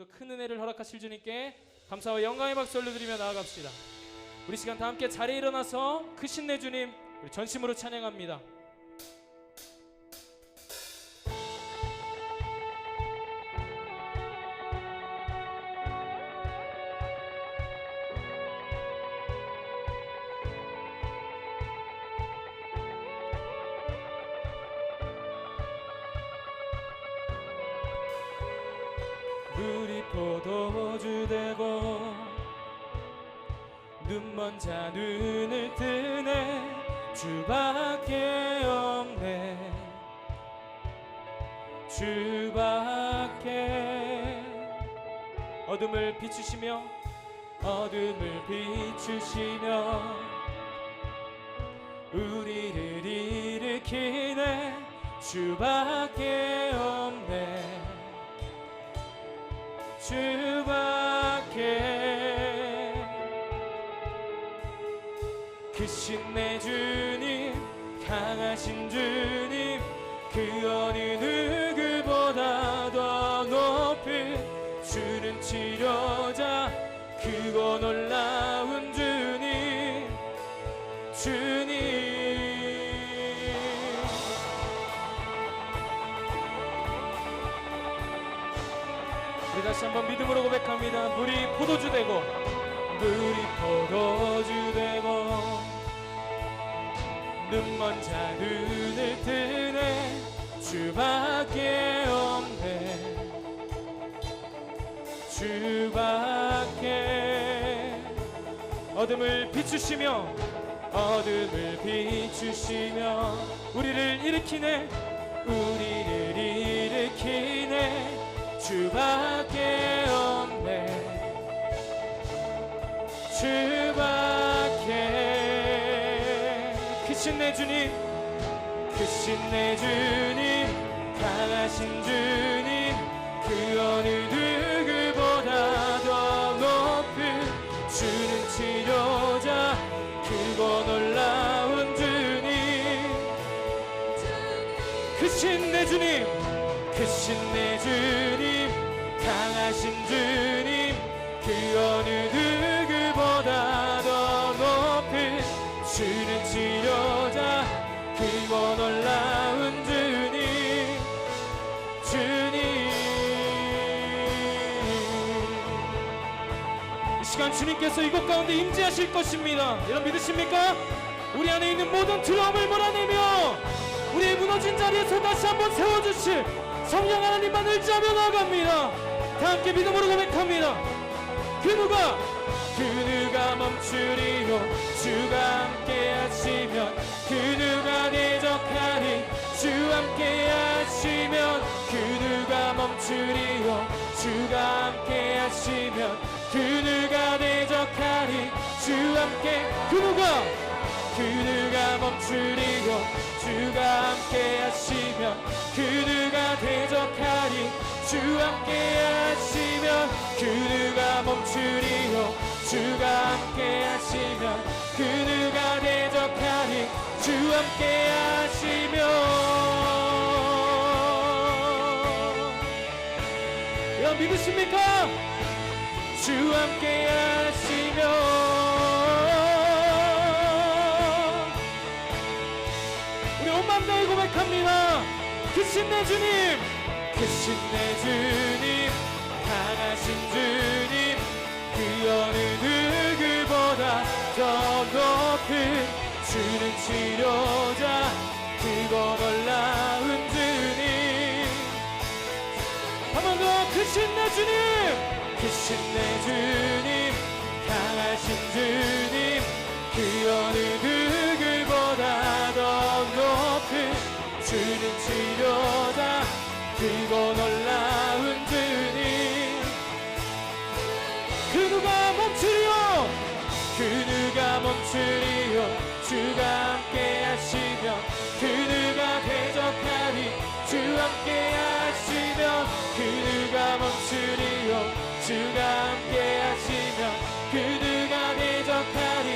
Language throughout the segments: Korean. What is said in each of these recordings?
오늘도 큰 은혜를 허락하실 주님께 감사와 영광의 박수 올려드리며 나아갑시다. 우리 시간 다 함께 자리에 일어나서 크신 내 주님 우리 전심으로 찬양합니다. 우리 포도주 되고 눈먼 자 눈을 뜨네 주밖에 없네 주밖에 어둠을 비추시며 우리를 일으키네 주밖에 없네 주밖에 크신 내 주님 강하신 주님 그 어느 누구보다 더 높은 주는 치료자 크고 놀라운 주님 우리 다시 한번 믿음으로 고백합니다. 물이 포도주 되고 눈먼 자 눈을 뜨네 주밖에 없네 주밖에 어둠을 비추시며 우리를 일으키네 주밖에 없네 주밖에 크신 내 주님 강하신 주님 그 어느 누구보다 더 높은 주는 치료자 크고 놀라운 주님 크신 내 주님 강하신 주님 그 어느 누구보다 더 높은 주는 치료자 크고 놀라운 주님 이 시간 주님께서 이곳 가운데 임재하실 것입니다. 여러분 믿으십니까? 우리 안에 있는 모든 두려움을 몰아내며 우리의 무너진 자리에서 다시 한번 세워주실 성령 하나님만 의지하며 나아갑니다. 다 함께 믿음으로 고백합니다. 그 누가 멈추리요 주가 함께 하시면 그 누가 대적하리 주 함께 하시면 그 누가 멈추리요 주가 함께 하시면 그 누가 대적하리 주 함께 그 누가 멈추리요 주가 함께 하시면 그 누가 대적하리 주 함께 하시면 그 누가 멈추리요 주가 함께 하시면 그 누가 대적하리 주 함께 하시면 여러분 믿으십니까? 주 함께 하시면 우리 온 마음 다해 고백합니다. 크신 내 주님 강하신 주님 그 어느 누구보다 더 높은 주는 치료자 크고 놀라운 주님 한 번 더 크신 내 주님 강하신 주님 그 어느 누구보다 더 높은 주는 치료자 크고 놀라운 주님 그 누가 멈추리요 주가 함께 하시면 그 누가 대적하리 주 함께 하시면 그 누가 멈추리요 주가 함께 하시면 그 누가 대적하리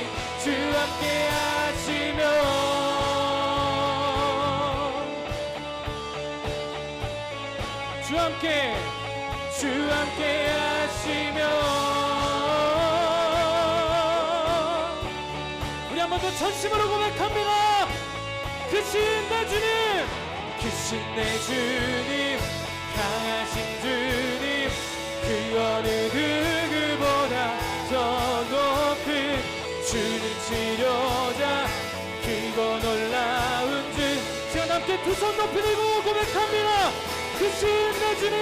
주 함께 하시면 주 주 함께 하시며. 우리 한 번 더 전심으로 고백합니다. 크신 내 주님, 크신 내 주님, 강하신 주님, 그 어느 누구보다 더 높은 주는 치료자, 크고 놀라운 주. 제가 함께 두 손 높이 들고 고백합니다. 크신 내 주님,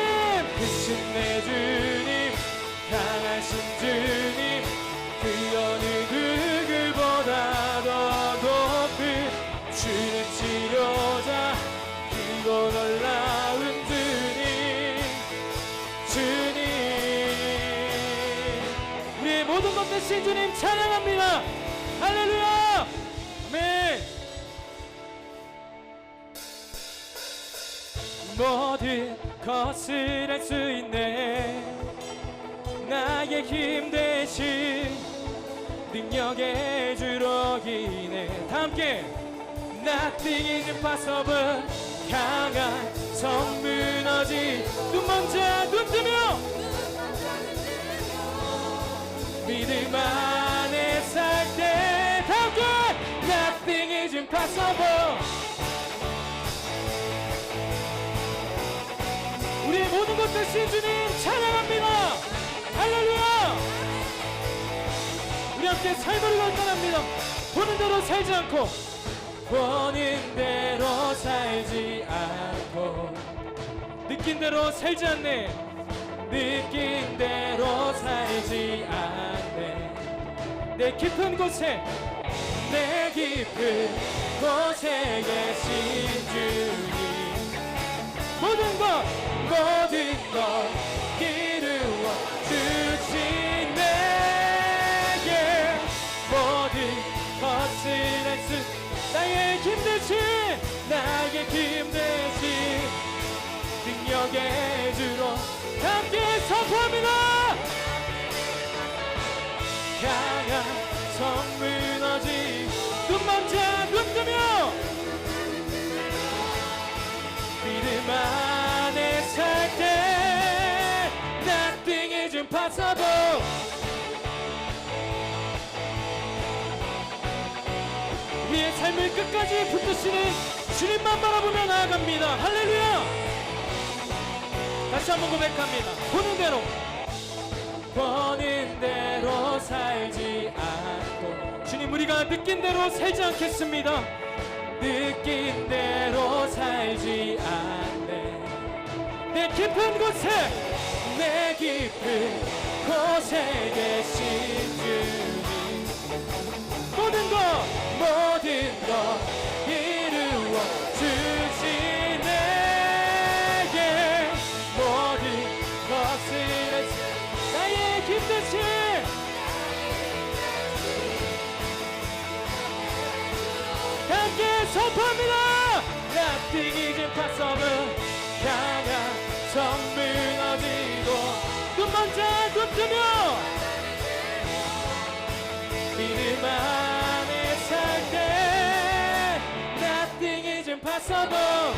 크신 내 주님, 강하신 주님, 그 어느 누구보다 더 높은 주는 치료자, 크고 놀라운 주님, 주님. 우리의 모든 것 되신 주님 찬양합니다. 할렐루야. 아멘. 모든 것을 할 수 있네. 나의 힘 대신 능력의 주로기네. 다 함께. Nothing is impossible. 강한 성 무너지. 눈 먼저 눈 뜨며 믿음 안에 살 때 다 함께. Nothing is impossible. 우리의 모든 것 되신 주님 찬양합니다. 할렐루야. 우리 함께 삶을 결단합니다. 보는 대로 살지 않고, 보는 대로 살지 않고, 느낀 대로 살지 않네. 느낀 대로 살지 않네. 내 깊은 곳에, 내 깊은 곳에 계신 주님, 모든 것 이루어 주신 내게 모든 것을 할 수. 나의 힘 대신, 나의 힘 대신 능력의 주로 함께 선포합니다. 강한 성 무너지. 눈 먼저 눈 뜨며 믿음 안에 살 때 Nothing is impossible. 우리의 삶을 끝까지 붙드시는 주님만 바라보며 나아갑니다. 할렐루야. 다시 한번 고백합니다. 보는 대로 살지 않고. 주님, 우리가 느낀 대로 살지 않겠습니다. 느낀 대로 살지 않네. 내 깊은 곳에, 내 깊은 곳에 계신 주님, 모든 것 이루어 주신 내게 모든 것을 나의 힘 대신 함께 선포합니다. Nothing is impossible. 강한 성 무너지고 눈 먼저 눈 뜨며 믿음 안에 살 때 Nothing is impossible.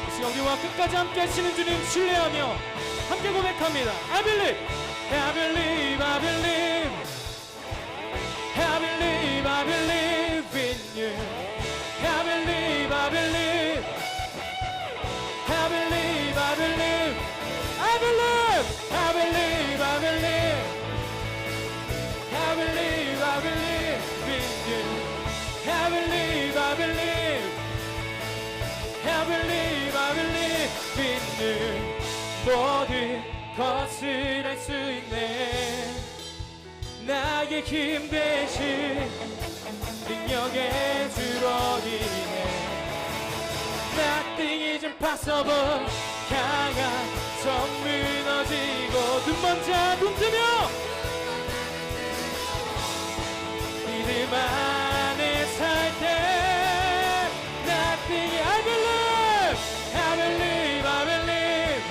이 시간 우리와 끝까지 함께 하시는 주님 신뢰하며 함께 고백합니다. I believe, I believe, I believe, I believe, I believe in you. I believe, I believe, I believe, I believe, I believe, I believe, I believe, I believe, I believe in you. I believe, I believe, I believe, I believe in you. 모든 것을 할 수 있네. 나의 힘 대신 능력의 주로기네. Nothing is impossible. 강한 성 무너지고 눈 먼저 눈 뜨며 믿음 안에 살 때 Nothing. I believe, I believe, I believe,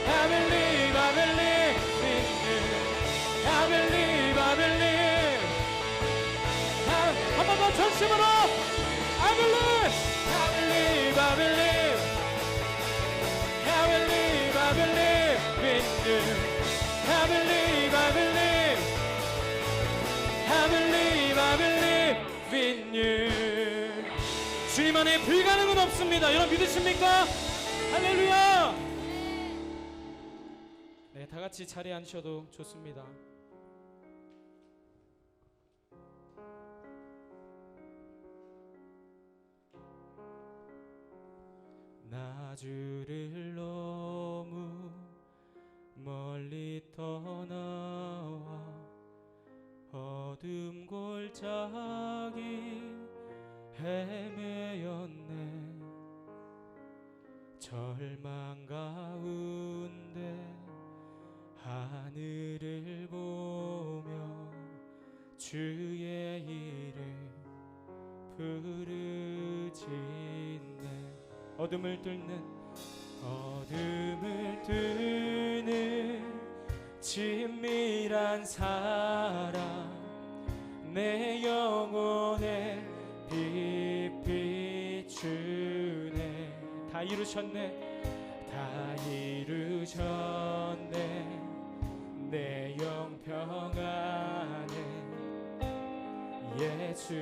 I believe, I believe in you. I believe, I believe, I 전심으로 I believe, I believe, I believe, I believe, I believe in you. I believe, I believe, I believe, I believe in you. 주님 안에 불가능은 없습니다. 여러분 믿으십니까? 할렐루야. 네, 다 같이 자리에 앉으셔도 좋습니다. 나 주를 너무 멀리 떠나와 어둠 골짜기 헤매였네. 절망 가운데 하늘을 보며 주의 이름 부르짖네. 어둠을 뚫는 친밀한 사랑 내 영혼에 빛 비추네. 다 이루셨네. 내 영 평안에 예수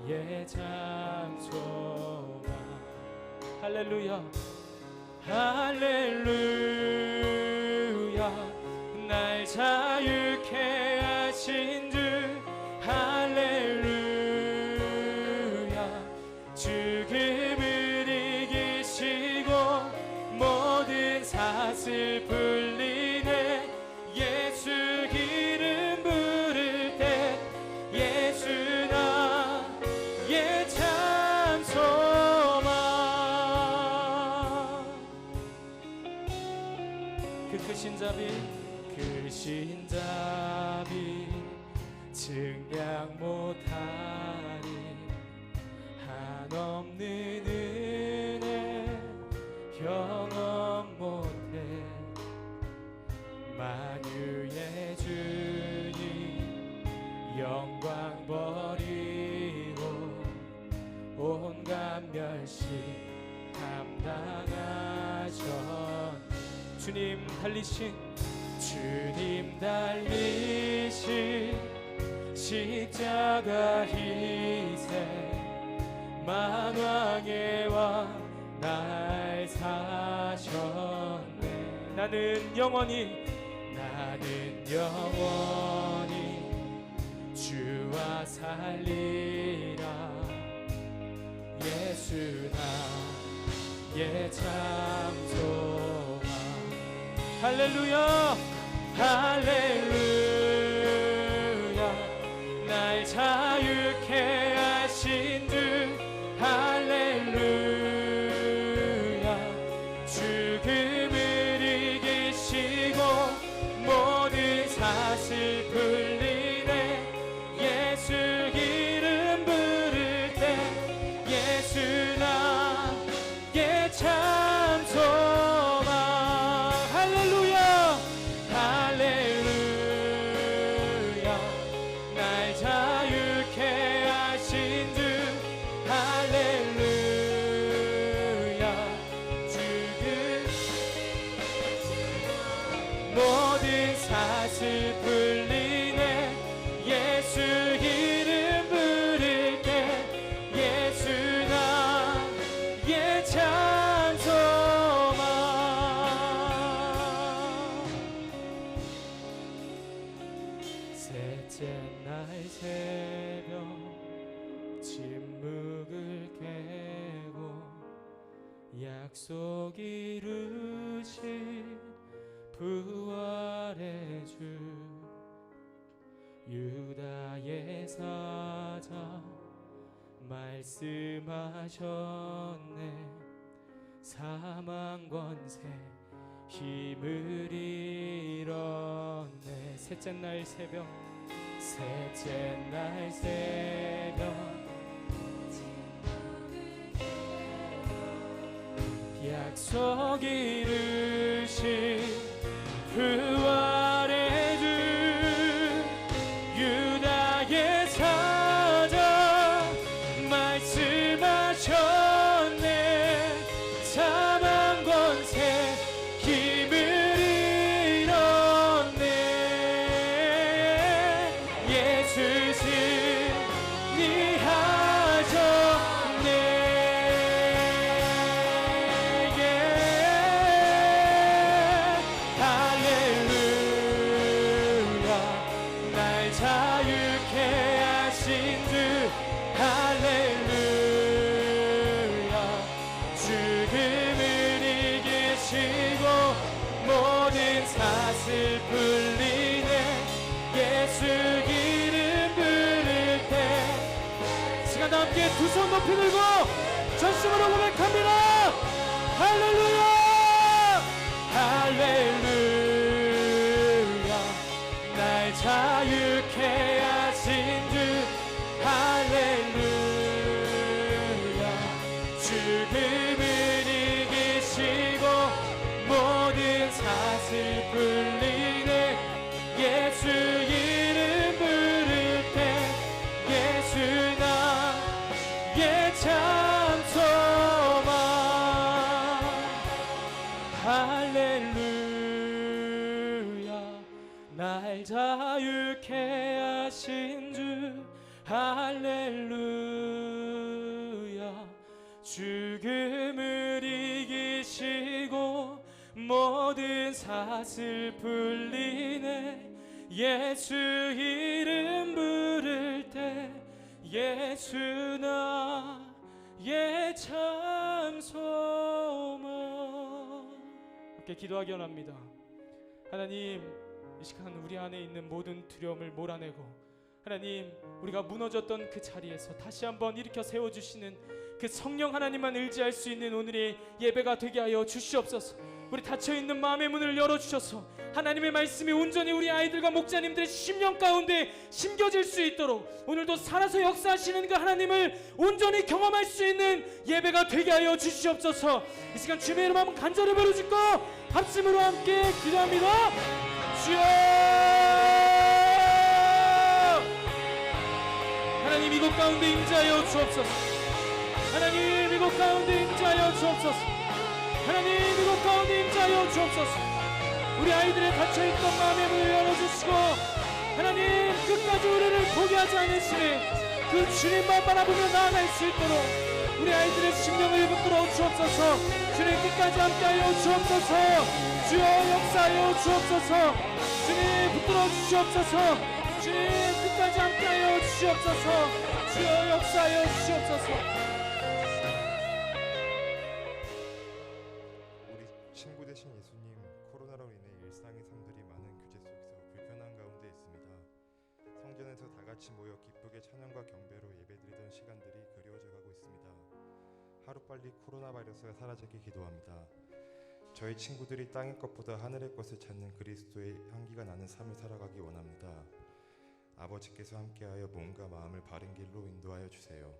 나의 장소가. 할렐루야 할렐루야. 날 자유케 하신 주 할렐루야. 죽음을 이기시고 모든 사슬 풀리네. 예수 이름 부를 때 예수 나의 참 소망. 그 크신 자비 증량 못하리. 한없는 은혜 경험 못해. 만유의 주님 영광 버리고 온갖 멸시 감당하셨네. 주님 달리신 십자가 희생 만왕의 왕 날 사셨네. 나는 영원히 주와 살리라. 예수 나의 참 소망. 할렐루야 할렐루야. 날 자유케 하신 주 할렐루야. 죽음을 이기시고 모든 사슬 풀리네. 예수 이름 부를 때 예수 나의 참 소망. 할렐루야 할렐루야. 날 자유케 하신 주 할렐루야. 죽음 모든 사슬 풀리네. 예수 이름 부를 때 예수 나의 참 소망. 셋째 날 새벽 침묵을 깨고 약속 이루신 부활의 주 유다의 사자 말씀하셨네. 사망 권세 힘을 잃었네. 셋째 날 새벽 약속 이루신 부활의 주 유다의 사자 사슬 풀리네 예수 이름 부를 때 시간 다 함께 두 손 높이 들고 전심으로 고백합니다. 할렐루야 할렐루야 날 자유케 하신 주 할렐루야 죽음을 이기시고 모든 사슬 풀리네 예수 이름 부를 때 예수 나의 참 소망 할렐루야 날 자유케 하신 주 할렐루야 죽음을 이기시고 모든 사슬 풀리네 예수 이름 부를 때 예수 나의 참 소망 함께 기도하기 원합니다. 하나님 이 시간 우리 안에 있는 모든 두려움을 몰아내고 하나님 우리가 무너졌던 그 자리에서 다시 한번 일으켜 세워주시는 그 성령 하나님만 의지할 수 있는 오늘의 예배가 되게 하여 주시옵소서. 우리 닫혀있는 마음의 문을 열어주셔서 하나님의 말씀이 온전히 우리 아이들과 목자님들의 심령 가운데 심겨질 수 있도록 오늘도 살아서 역사하시는 그 하나님을 온전히 경험할 수 있는 예배가 되게 하여 주시옵소서. 이 시간 주님의 이름 한번 간절히 부르짖고 합심으로 함께 기도합니다. 주여 하나님 이곳 가운데 임재하여 주옵소서. 하나님 이곳 가운데 임재하여 주옵소서. 하나님 이곳 가운데 임재하여 주옵소서. 우리 아이들의 닫혀있던 마음의 문을 열어주시고 하나님 끝까지 우리를 포기하지 않으시는 그 주님만 바라보며 나아갈 수 있도록 우리 아이들의 심령을 붙들어 주옵소서. 주님 끝까지 함께하여 주옵소서. 주여 역사하여 주옵소서. 주님 붙들어 주시옵소서. 주님 끝까지 함께하여 주시옵소서. 주여 역사하여 주시옵소서. 친구 되신 예수님, 코로나로 인해 일상의 삶들이 많은 규제 속에서 불편한 가운데 있습니다. 성전에서 다 같이 모여 기쁘게 찬양과 경배로 예배드리던 시간들이 그리워져 가고 있습니다. 하루빨리 코로나 바이러스가 사라지게 기도합니다. 저희 친구들이 땅의 것보다 하늘의 것을 찾는 그리스도의 향기가 나는 삶을 살아가기 원합니다. 아버지께서 함께하여 몸과 마음을 바른 길로 인도하여 주세요.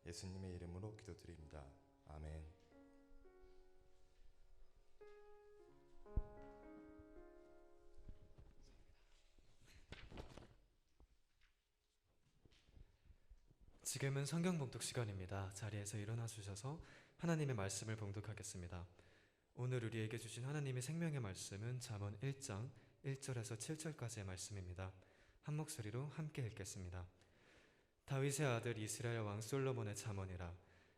예수님의 이름으로 기도드립니다. 아멘. 지금은 성경 봉독 시간입니다. 자리에서 일어나 주셔서 하나님의 말씀을 봉독하겠습니다. 오늘 우리에게 주신 하나님의 생명의 말씀은 잠언 1장 1절에서 7절까지의 말씀입니다. 한 목소리로 함께 읽겠습니다. 다윗의 아들 이스라엘 왕 솔로몬의 잠언이라.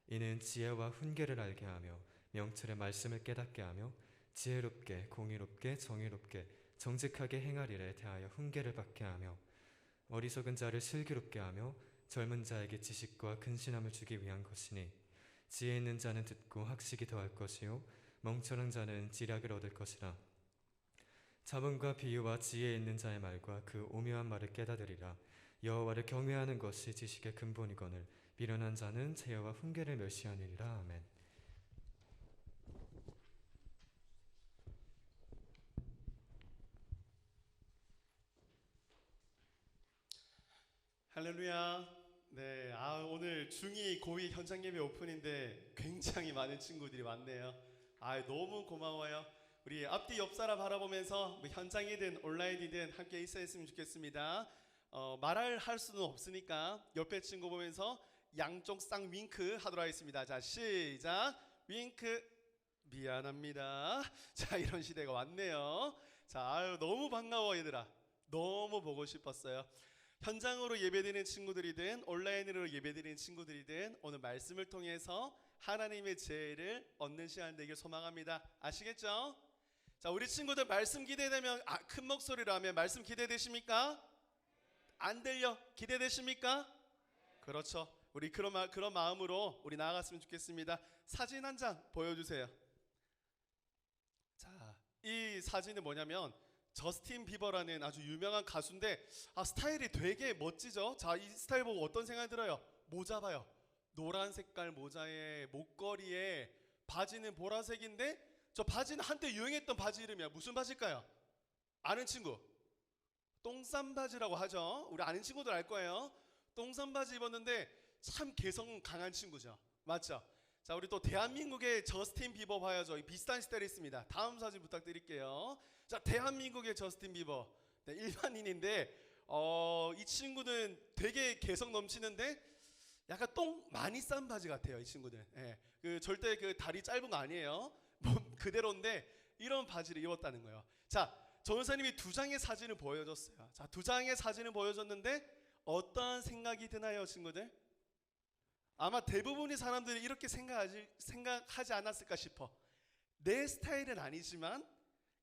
이는 지혜와 훈계를 알게 하며 명철의 말씀을 깨닫게 하며 지혜롭게 공의롭게 정의롭게 정직하게 행하리래 대하여 훈계를 받게 하며 어리석은 자를 슬기롭게 하며 젊은 자에게 지식과 근신함을 주기 위한 것이니 지혜 있는 자는 듣고 학식이 더할 것이요 멍청한 자는 지략을 얻을 것이라. 자문과 비유와 지혜 있는 자의 말과 그 오묘한 말을 깨닫으리라. 여호와를 경외하는 것이 지식의 근본이거늘 미련한 자는 제어와 훈계를 멸시하느니라. 아멘. 할렐루야. 네, 오늘 중2 고2 현장 예배 오픈인데 굉장히 많은 친구들이 왔네요. 너무 고마워요. 우리 앞뒤 옆 사람 바라보면서 현장이든 온라인이든 함께 있었으면 좋겠습니다. 말할 수는 없으니까 옆에 친구 보면서 양쪽 쌍 윙크 하도록 하겠습니다. 자, 시작. 윙크. 미안합니다. 자, 이런 시대가 왔네요. 자, 너무 반가워 얘들아. 너무 보고 싶었어요. 현장으로 예배드리는 친구들이든 온라인으로 예배드리는 친구들이든 오늘 말씀을 통해서 하나님의 지혜를 얻는 시간 되길 소망합니다. 아시겠죠? 자, 우리 친구들 말씀 기대되면 큰 목소리로 하면 말씀 기대되십니까? 안 들려? 기대되십니까? 그렇죠. 우리 그런 마음으로 우리 나아갔으면 좋겠습니다. 사진 한 장 보여주세요. 자, 이 사진은 뭐냐면 저스틴 비버라는 아주 유명한 가수인데 스타일이 되게 멋지죠. 자, 이 스타일 보고 어떤 생각이 들어요? 모자 봐요. 노란 색깔 모자에 목걸이에 바지는 보라색인데 저 바지는 한때 유행했던 바지 이름이야. 무슨 바지일까요? 아는 친구? 똥싼 바지라고 하죠. 우리 아는 친구들 알 거예요. 똥싼 바지 입었는데 참 개성 강한 친구죠. 맞죠? 자, 우리 또 대한민국의 저스틴 비버 봐야죠. 비슷한 스타일이 있습니다. 다음 사진 부탁드릴게요. 자, 대한민국의 저스틴 비버. 네, 일반인인데 이 친구는 되게 개성 넘치는데 약간 똥 많이 싼 바지 같아요. 이 친구들. 예, 그 절대 그 다리 짧은 거 아니에요. 몸 그대로인데 이런 바지를 입었다는 거예요. 자, 전사님이 두 장의 사진을 보여줬어요. 자, 두 장의 사진을 보여줬는데 어떤 생각이 드나요, 친구들? 아마 대부분의 사람들이 이렇게 생각하지 않았을까 싶어. 내 스타일은 아니지만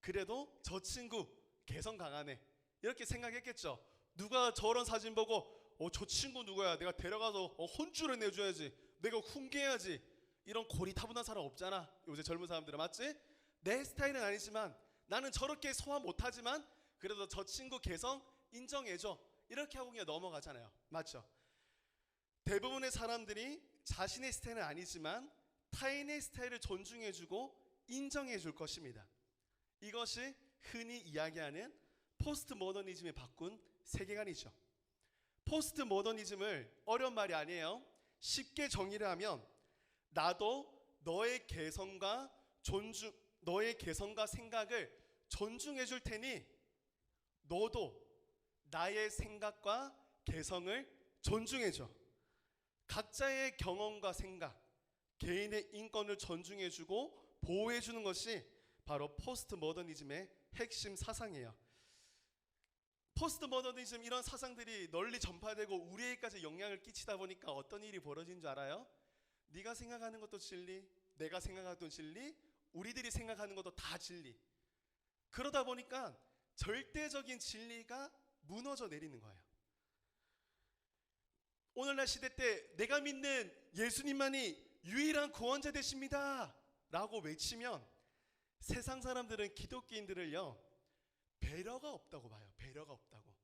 그래도 저 친구 개성 강하네 이렇게 생각했겠죠. 누가 저런 사진 보고 저 친구 누구야? 내가 데려가서 혼쭐을 내줘야지. 내가 훈계해야지. 이런 고리타분한 사람 없잖아. 요새 젊은 사람들은 맞지? 내 스타일은 아니지만 나는 저렇게 소화 못하지만 그래도 저 친구 개성 인정해줘. 이렇게 하고 그냥 넘어가잖아요. 맞죠? 대부분의 사람들이 자신의 스타일은 아니지만 타인의 스타일을 존중해주고 인정해줄 것입니다. 이것이 흔히 이야기하는 포스트 모더니즘에 바꾼 세계관이죠. 포스트 모더니즘을 어려운 말이 아니에요. 쉽게 정의를 하면 나도 너의 개성과 생각을 존중해 줄 테니 너도 나의 생각과 개성을 존중해 줘. 각자의 경험과 생각, 개인의 인권을 존중해 주고 보호해 주는 것이 바로 포스트 모더니즘의 핵심 사상이에요. 포스트 모더니즘 이런 사상들이 널리 전파되고 우리에게까지 영향을 끼치다 보니까 어떤 일이 벌어진 줄 알아요? 네가 생각하는 것도 진리, 내가 생각하던 진리, 우리들이 생각하는 것도 다 진리. 그러다 보니까 절대적인 진리가 무너져 내리는 거예요. 오늘날 시대 때 내가 믿는 예수님만이 유일한 구원자 되십니다 라고 외치면 세상 사람들은 기독교인들을요 배려가 없다고 봐요. 배려가 없다고.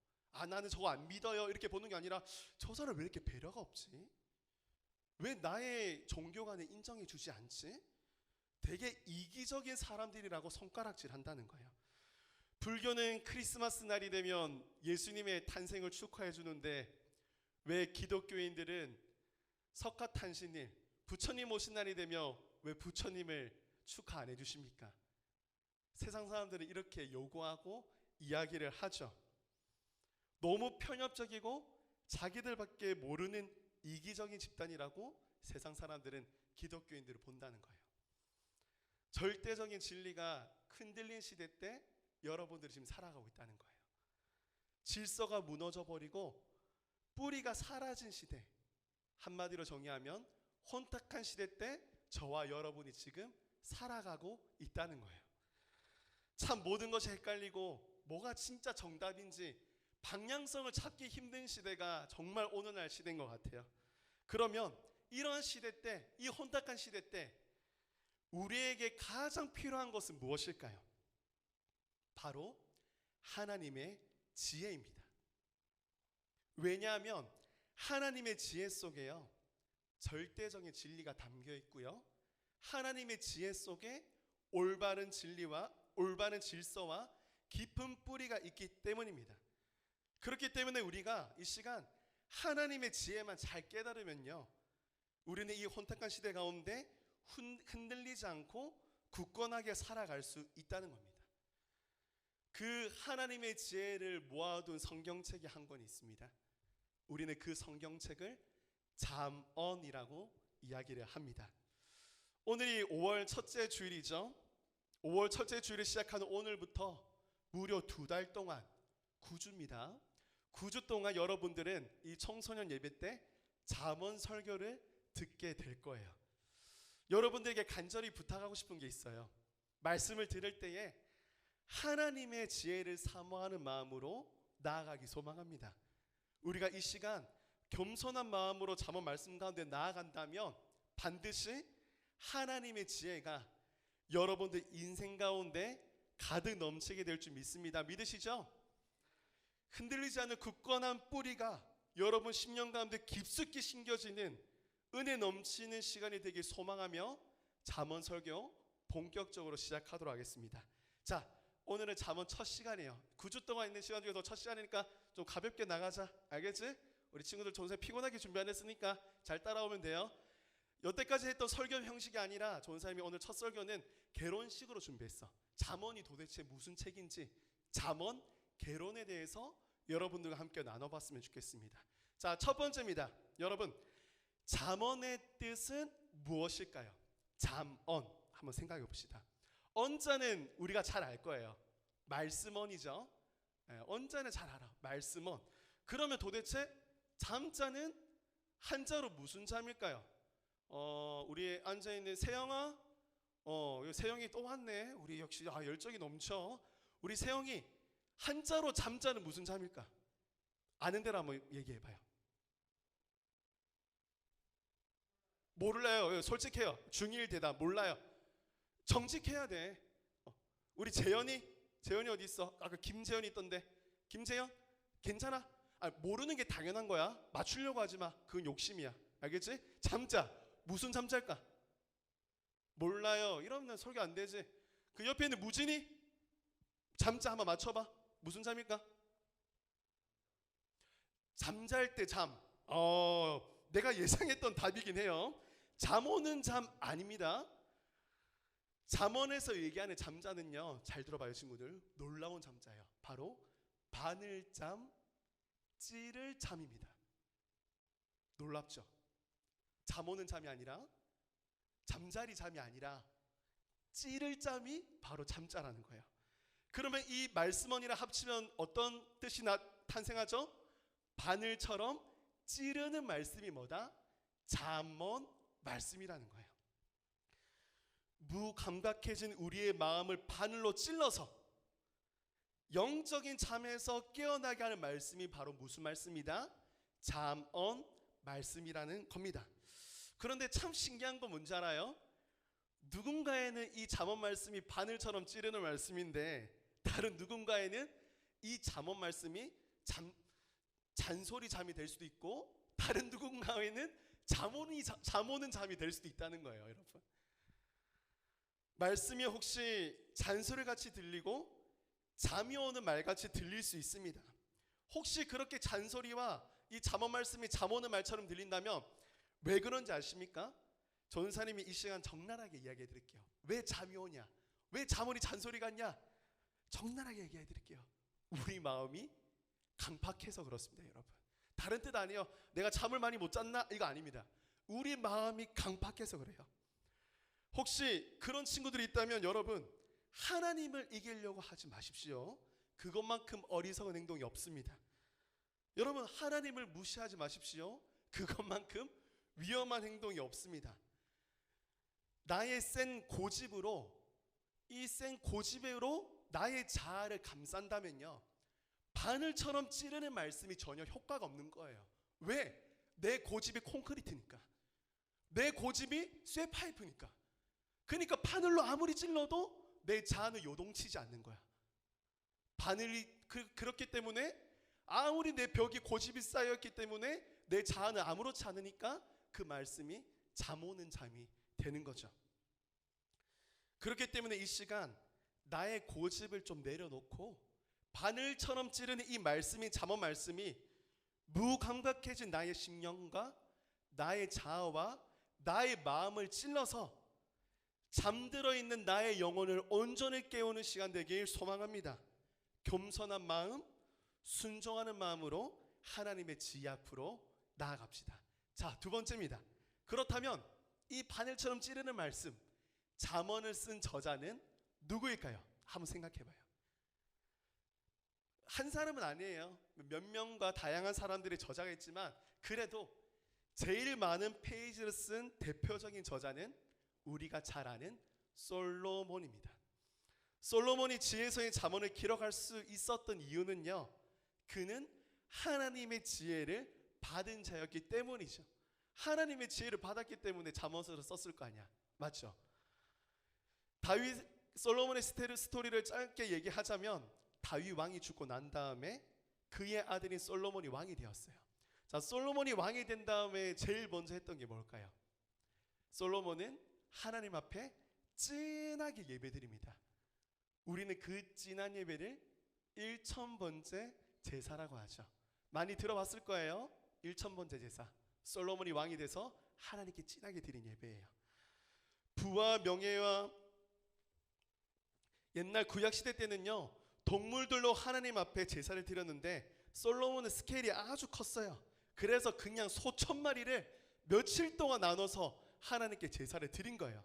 나는 저거 안 믿어요 이렇게 보는 게 아니라 저 사람 왜 이렇게 배려가 없지? 왜 나의 종교 간에 인정해 주지 않지? 되게 이기적인 사람들이라고 손가락질 한다는 거예요. 불교는 크리스마스 날이 되면 예수님의 탄생을 축하해 주는데 왜 기독교인들은 석가탄신일, 부처님 오신 날이 되며 왜 부처님을 축하 안 해주십니까? 세상 사람들은 이렇게 요구하고 이야기를 하죠. 너무 편협적이고 자기들밖에 모르는 이기적인 집단이라고 세상 사람들은 기독교인들을 본다는 거예요. 절대적인 진리가 흔들린 시대 때 여러분들이 지금 살아가고 있다는 거예요. 질서가 무너져 버리고 뿌리가 사라진 시대, 한마디로 정의하면 혼탁한 시대 때 저와 여러분이 지금 살아가고 있다는 거예요. 참 모든 것이 헷갈리고 뭐가 진짜 정답인지 방향성을 찾기 힘든 시대가 정말 오늘날 시대인 것 같아요. 그러면 이런 시대 때, 이 혼탁한 시대 때 우리에게 가장 필요한 것은 무엇일까요? 바로 하나님의 지혜입니다. 왜냐하면 하나님의 지혜 속에요 절대적인 진리가 담겨 있고요, 하나님의 지혜 속에 올바른 진리와 올바른 질서와 깊은 뿌리가 있기 때문입니다. 그렇기 때문에 우리가 이 시간 하나님의 지혜만 잘 깨달으면요 우리는 이 혼탁한 시대 가운데 흔들리지 않고 굳건하게 살아갈 수 있다는 겁니다. 그 하나님의 지혜를 모아둔 성경책이 한 권 있습니다. 우리는 그 성경책을 잠언이라고 이야기를 합니다. 오늘이 5월 첫째 주일이죠. 5월 첫째 주일을 시작하는 오늘부터 무려 2달 동안 9주입니다. 9주 동안 여러분들은 이 청소년 예배 때 잠언 설교를 듣게 될 거예요. 여러분들에게 간절히 부탁하고 싶은 게 있어요. 말씀을 들을 때에 하나님의 지혜를 사모하는 마음으로 나아가기 소망합니다. 우리가 이 시간 겸손한 마음으로 잠언 말씀 가운데 나아간다면 반드시 하나님의 지혜가 여러분들 인생 가운데 가득 넘치게 될 줄 믿습니다. 믿으시죠? 흔들리지 않는 굳건한 뿌리가 여러분 심령 가운데 깊숙이 심겨지는 은혜 넘치는 시간이 되길 소망하며 잠언 설교 본격적으로 시작하도록 하겠습니다. 자, 오늘은 잠언 첫 시간이에요. 9주 동안 있는 시간 중에서 첫 시간이니까 좀 가볍게 나가자. 알겠지? 우리 친구들 전세 피곤하게 준비 안 했으니까 잘 따라오면 돼요. 여태까지 했던 설교 형식이 아니라 전사님이 오늘 첫 설교는 개론식으로 준비했어. 잠언이 도대체 무슨 책인지 잠언 개론에 대해서 여러분들과 함께 나눠봤으면 좋겠습니다. 자, 첫 번째입니다. 여러분, 잠언의 뜻은 무엇일까요? 잠언 한번 생각해 봅시다. 언자는 우리가 잘 알 거예요. 말씀언이죠. 언자는 잘 알아. 말씀언. 그러면 도대체 잠자는 한자로 무슨 잠일까요? 우리 앉아 있는 세영아, 세영이 또 왔네. 우리 역시 열정이 넘쳐. 우리 세영이 한자로 잠자는 무슨 잠일까? 아는 대로 한번 얘기해 봐요. 몰라요. 솔직해요. 중1 대답 몰라요. 정직해야 돼. 우리 재현이 어디 있어? 아까 김재현이 있던데. 김재현? 괜찮아? 모르는 게 당연한 거야. 맞추려고 하지 마. 그건 욕심이야. 알겠지? 잠자. 무슨 잠자일까? 몰라요. 이러면 설교 안 되지. 그 옆에 있는 무진이 잠자 한번 맞춰봐. 무슨 잠일까? 잠잘 때 잠. 내가 예상했던 답이긴 해요. 잠 오는 잠 아닙니다. 잠언에서 얘기하는 잠자는요, 잘 들어봐요 친구들. 놀라운 잠자예요. 바로 바늘잠, 찌를 잠입니다. 놀랍죠? 잠 오는 잠이 아니라, 잠자리 잠이 아니라 찌를 잠이 바로 잠자라는 거예요. 그러면 이 말씀언이랑 합치면 어떤 뜻이 탄생하죠? 바늘처럼 찌르는 말씀이 뭐다? 잠언 말씀이라는 거예요. 무감각해진 우리의 마음을 바늘로 찔러서 영적인 잠에서 깨어나게 하는 말씀이 바로 무슨 말씀이다? 잠언 말씀이라는 겁니다. 그런데 참 신기한 건 뭔지 알아요? 누군가에는 이 잠언 말씀이 바늘처럼 찌르는 말씀인데 다른 누군가에는 이 잠언 말씀이 잔소리 잠이 될 수도 있고 다른 누군가에는 잠 오는 잠이 될 수도 있다는 거예요. 여러분, 말씀이 혹시 잔소리같이 들리고 잠이 오는 말같이 들릴 수 있습니다. 혹시 그렇게 잔소리와 이 잠언 말씀이 잠 오는 말처럼 들린다면 왜 그런지 아십니까? 전사님이 이 시간 적나라하게 이야기해 드릴게요. 왜 잠이 오냐? 왜 잠언이 잔소리 같냐? 적나라하게 얘기해 드릴게요. 우리 마음이 강팍해서 그렇습니다. 여러분, 다른 뜻 아니에요. 내가 잠을 많이 못 잤나? 이거 아닙니다. 우리 마음이 강팍해서 그래요. 혹시 그런 친구들이 있다면 여러분, 하나님을 이기려고 하지 마십시오. 그것만큼 어리석은 행동이 없습니다. 여러분, 하나님을 무시하지 마십시오. 그것만큼 위험한 행동이 없습니다. 나의 센 고집으로, 이 센 고집으로 나의 자아를 감싼다면요, 바늘처럼 찌르는 말씀이 전혀 효과가 없는 거예요. 왜? 내 고집이 콘크리트니까. 내 고집이 쇠파이프니까. 그러니까 바늘로 아무리 찔러도 내 자아는 요동치지 않는 거야. 바늘이 그렇기 때문에, 아무리 내 벽이 고집이 쌓였기 때문에 내 자아는 아무렇지 않으니까 그 말씀이 잠 오는 잠이 되는 거죠. 그렇기 때문에 이 시간 나의 고집을 좀 내려놓고 바늘처럼 찌르는 이 말씀이, 잠언 말씀이 무감각해진 나의 심령과 나의 자아와 나의 마음을 찔러서 잠들어 있는 나의 영혼을 온전히 깨우는 시간 되길 소망합니다. 겸손한 마음, 순종하는 마음으로 하나님의 지혜 앞으로 나아갑시다. 자, 두 번째입니다. 그렇다면 이 바늘처럼 찌르는 말씀, 잠언을 쓴 저자는 누구일까요? 한번 생각해봐요. 한 사람은 아니에요. 몇 명과 다양한 사람들의 저자가 있지만 그래도 제일 많은 페이지를 쓴 대표적인 저자는 우리가 잘 아는 솔로몬입니다. 솔로몬이 지혜서의 잠언을 기록할 수 있었던 이유는요, 그는 하나님의 지혜를 받은 자였기 때문이죠. 하나님의 지혜를 받았기 때문에 잠언서를 썼을 거 아니야. 맞죠? 솔로몬의 스토리를 짧게 얘기하자면 다윗 왕이 죽고 난 다음에 그의 아들인 솔로몬이 왕이 되었어요. 자, 솔로몬이 왕이 된 다음에 제일 먼저 했던 게 뭘까요? 솔로몬은 하나님 앞에 진하게 예배드립니다. 우리는 그 진한 예배를 1000번째 제사라고 하죠. 많이 들어봤을 거예요. 1000번째 제사. 솔로몬이 왕이 돼서 하나님께 진하게 드린 예배예요. 부와 명예와 옛날 구약 시대 때는요, 동물들로 하나님 앞에 제사를 드렸는데 솔로몬은 스케일이 아주 컸어요. 그래서 그냥 소 1000마리를 며칠 동안 나눠서 하나님께 제사를 드린 거예요.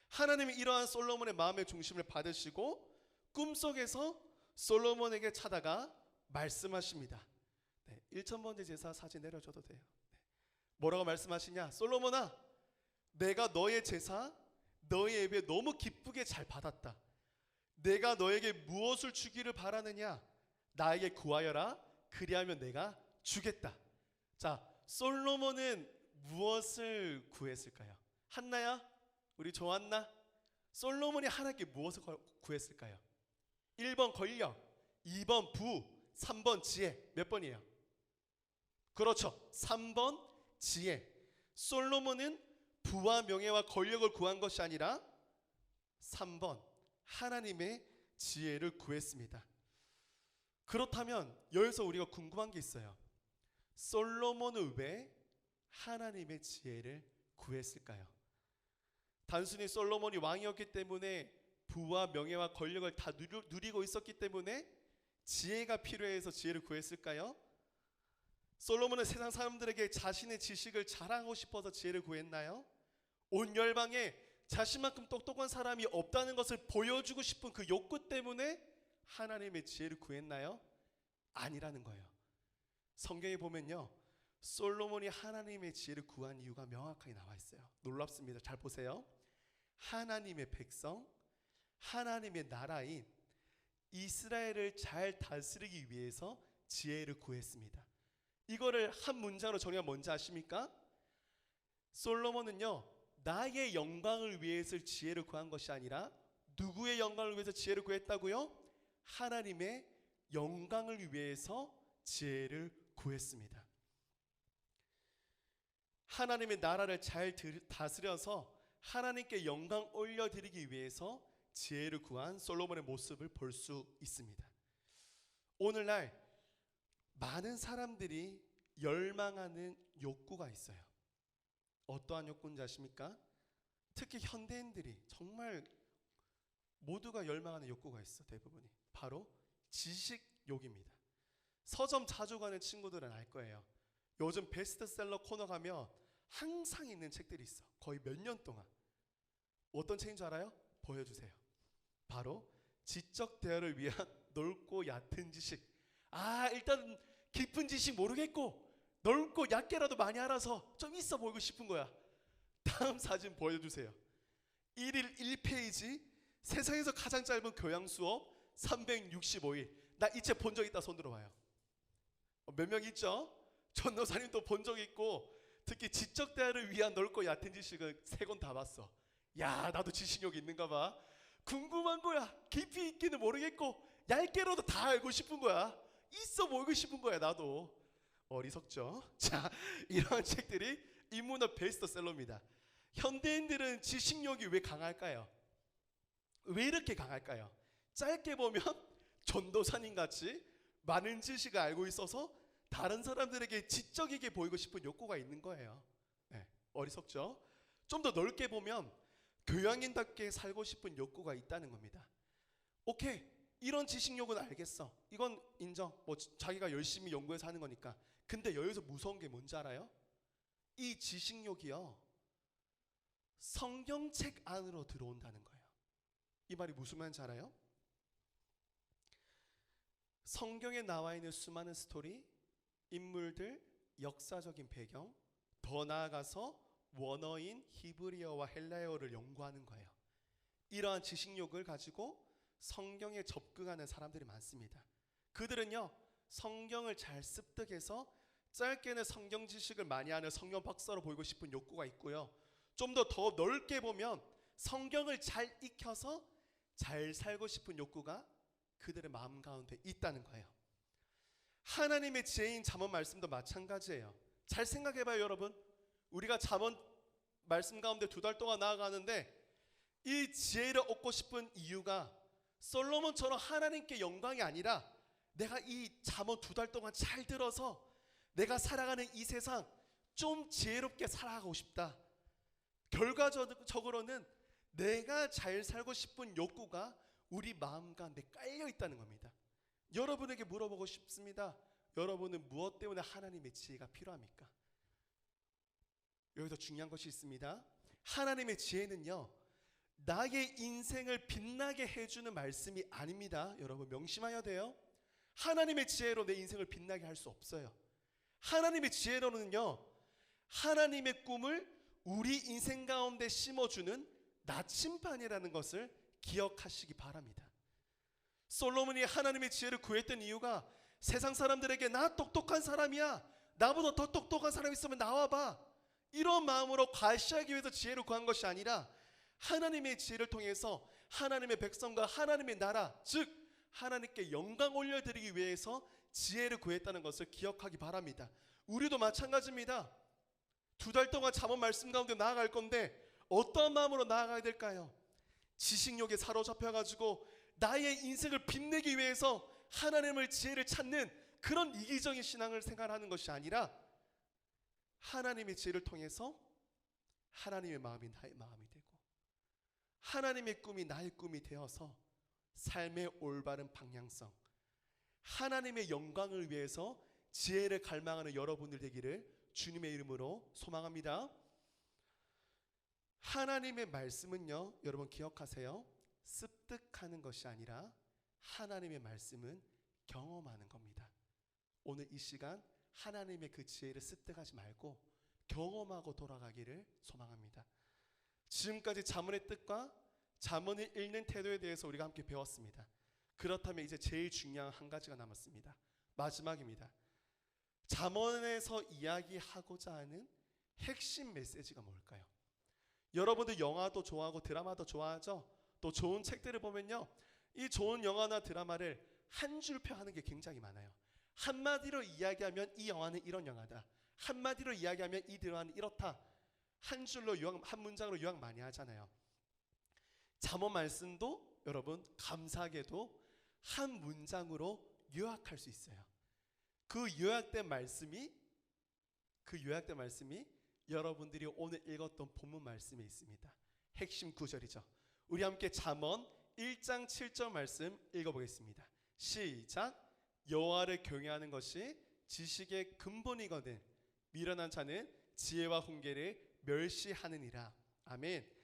하나님이 이러한 솔로몬의 마음의 중심을 받으시고 꿈속에서 솔로몬에게 찾아가 말씀하십니다. 1000번째 제사 사진 내려줘도 돼요. 뭐라고 말씀하시냐? 솔로몬아, 내가 너의 제사, 너의 예배 너무 기쁘게 잘 받았다. 내가 너에게 무엇을 주기를 바라느냐? 나에게 구하여라. 그리하면 내가 주겠다. 자, 솔로몬은 무엇을 구했을까요? 한나야? 우리 조한나? 솔로몬이 하나님께 무엇을 구했을까요? 1번 권력, 2번 부, 3번 지혜. 몇 번이에요? 그렇죠. 3번 지혜. 솔로몬은 부와 명예와 권력을 구한 것이 아니라 3번 하나님의 지혜를 구했습니다. 그렇다면 여기서 우리가 궁금한 게 있어요. 솔로몬은 왜 하나님의 지혜를 구했을까요? 단순히 솔로몬이 왕이었기 때문에 부와 명예와 권력을 다 누리고 있었기 때문에 지혜가 필요해서 지혜를 구했을까요? 솔로몬은 세상 사람들에게 자신의 지식을 자랑하고 싶어서 지혜를 구했나요? 온 열방에 자신만큼 똑똑한 사람이 없다는 것을 보여주고 싶은 그 욕구 때문에 하나님의 지혜를 구했나요? 아니라는 거예요. 성경에 보면요, 솔로몬이 하나님의 지혜를 구한 이유가 명확하게 나와 있어요. 놀랍습니다. 잘 보세요. 하나님의 백성, 하나님의 나라인 이스라엘을 잘 다스리기 위해서 지혜를 구했습니다. 이거를 한 문장으로 정리하면 뭔지 아십니까? 솔로몬은요, 나의 영광을 위해서 지혜를 구한 것이 아니라 누구의 영광을 위해서 지혜를 구했다고요? 하나님의 영광을 위해서 지혜를 구했습니다. 하나님의 나라를 잘 다스려서 하나님께 영광 올려드리기 위해서 지혜를 구한 솔로몬의 모습을 볼 수 있습니다. 오늘날 많은 사람들이 열망하는 욕구가 있어요. 어떠한 욕구인지 아십니까? 특히 현대인들이 정말 모두가 열망하는 욕구가 있어. 대부분이 바로 지식욕입니다. 서점 자주 가는 친구들은 알 거예요. 요즘 베스트셀러 코너 가면 항상 있는 책들이 있어. 거의 몇 년 동안. 어떤 책인 줄 알아요? 보여주세요. 바로 지적 대화를 위한 넓고 얕은 지식. 일단 깊은 지식 모르겠고 넓고 얕게라도 많이 알아서 좀 있어 보이고 싶은 거야. 다음 사진 보여주세요. 1일 1페이지 세상에서 가장 짧은 교양 수업 365일. 나 이 책 본 적 있다 손 들어봐요. 몇 명 있죠? 전도사님도 본 적 있고, 특히 지적 대화를 위한 넓고 얕은 지식은 3권 다 봤어. 야, 나도 지식욕이 있는가 봐. 궁금한 거야. 깊이 있기는 모르겠고 얇게라도 다 알고 싶은 거야. 있어 보이고 싶은 거야. 나도 어리석죠. 자, 이러한 책들이 인문학 베스트셀러입니다. 현대인들은 지식욕이 왜 강할까요? 왜 이렇게 강할까요? 짧게 보면 전도사님 같이 많은 지식을 알고 있어서 다른 사람들에게 지적이게 보이고 싶은 욕구가 있는 거예요. 네, 어리석죠? 좀 더 넓게 보면 교양인답게 살고 싶은 욕구가 있다는 겁니다. 오케이, 이런 지식욕은 알겠어. 이건 인정. 자기가 열심히 연구해서 하는 거니까. 근데 여기서 무서운 게 뭔지 알아요? 이 지식욕이요, 성경책 안으로 들어온다는 거예요. 이 말이 무슨 말인지 알아요? 성경에 나와 있는 수많은 스토리, 인물들, 역사적인 배경, 더 나아가서 원어인 히브리어와 헬라어를 연구하는 거예요. 이러한 지식욕을 가지고 성경에 접근하는 사람들이 많습니다. 그들은요, 성경을 잘 습득해서 짧게는 성경 지식을 많이 하는 성경 박사로 보이고 싶은 욕구가 있고요. 좀 더 넓게 보면 성경을 잘 익혀서 잘 살고 싶은 욕구가 그들의 마음 가운데 있다는 거예요. 하나님의 지혜인 잠언 말씀도 마찬가지예요. 잘 생각해봐요, 여러분. 우리가 잠언 말씀 가운데 2달 동안 나아가는데 이 지혜를 얻고 싶은 이유가 솔로몬처럼 하나님께 영광이 아니라 내가 이 잠언 2달 동안 잘 들어서 내가 살아가는 이 세상 좀 지혜롭게 살아가고 싶다. 결과적으로는 내가 잘 살고 싶은 욕구가 우리 마음 가운데 깔려 있다는 겁니다. 여러분에게 물어보고 싶습니다. 여러분은 무엇 때문에 하나님의 지혜가 필요합니까? 여기서 중요한 것이 있습니다. 하나님의 지혜는요, 나의 인생을 빛나게 해주는 말씀이 아닙니다. 여러분 명심해야 돼요. 하나님의 지혜로 내 인생을 빛나게 할 수 없어요. 하나님의 지혜로는요, 하나님의 꿈을 우리 인생 가운데 심어주는 나침반이라는 것을 기억하시기 바랍니다. 솔로몬이 하나님의 지혜를 구했던 이유가 세상 사람들에게 나 똑똑한 사람이야, 나보다 더 똑똑한 사람 있으면 나와봐, 이런 마음으로 과시하기 위해서 지혜를 구한 것이 아니라 하나님의 지혜를 통해서 하나님의 백성과 하나님의 나라, 즉 하나님께 영광 올려드리기 위해서 지혜를 구했다는 것을 기억하기 바랍니다. 우리도 마찬가지입니다. 2달 동안 잠언 말씀 가운데 나아갈 건데 어떤 마음으로 나아가야 될까요? 지식욕에 사로잡혀가지고 나의 인생을 빛내기 위해서 하나님의 지혜를 찾는 그런 이기적인 신앙을 생활하는 것이 아니라 하나님의 지혜를 통해서 하나님의 마음이 나의 마음이 되고 하나님의 꿈이 나의 꿈이 되어서 삶의 올바른 방향성, 하나님의 영광을 위해서 지혜를 갈망하는 여러분들 되기를 주님의 이름으로 소망합니다. 하나님의 말씀은요, 여러분 기억하세요. 습득하는 것이 아니라 하나님의 말씀은 경험하는 겁니다. 오늘 이 시간 하나님의 그 지혜를 습득하지 말고 경험하고 돌아가기를 소망합니다. 지금까지 잠언의 뜻과 잠언을 읽는 태도에 대해서 우리가 함께 배웠습니다. 그렇다면 이제 제일 중요한 한 가지가 남았습니다. 마지막입니다. 잠언에서 이야기하고자 하는 핵심 메시지가 뭘까요? 여러분들 영화도 좋아하고 드라마도 좋아하죠? 또 좋은 책들을 보면요, 이 좋은 영화나 드라마를 한 줄표 하는 게 굉장히 많아요. 한마디로 이야기하면 이 영화는 이런 영화다, 한마디로 이야기하면 이 드라마는 이렇다, 한 줄로 요약, 한 문장으로 요약 많이 하잖아요. 잠언 말씀도 여러분 감사하게도 한 문장으로 요약할 수 있어요. 그 요약된 말씀이 여러분들이 오늘 읽었던 본문 말씀에 있습니다. 핵심 구절이죠. 우리 함께 잠언 1장 7절 말씀 읽어보겠습니다. 시작. 여호와를 경외하는 것이 지식의 근본이거든 미련한 자는 지혜와 훈계를 멸시하느니라. 아멘.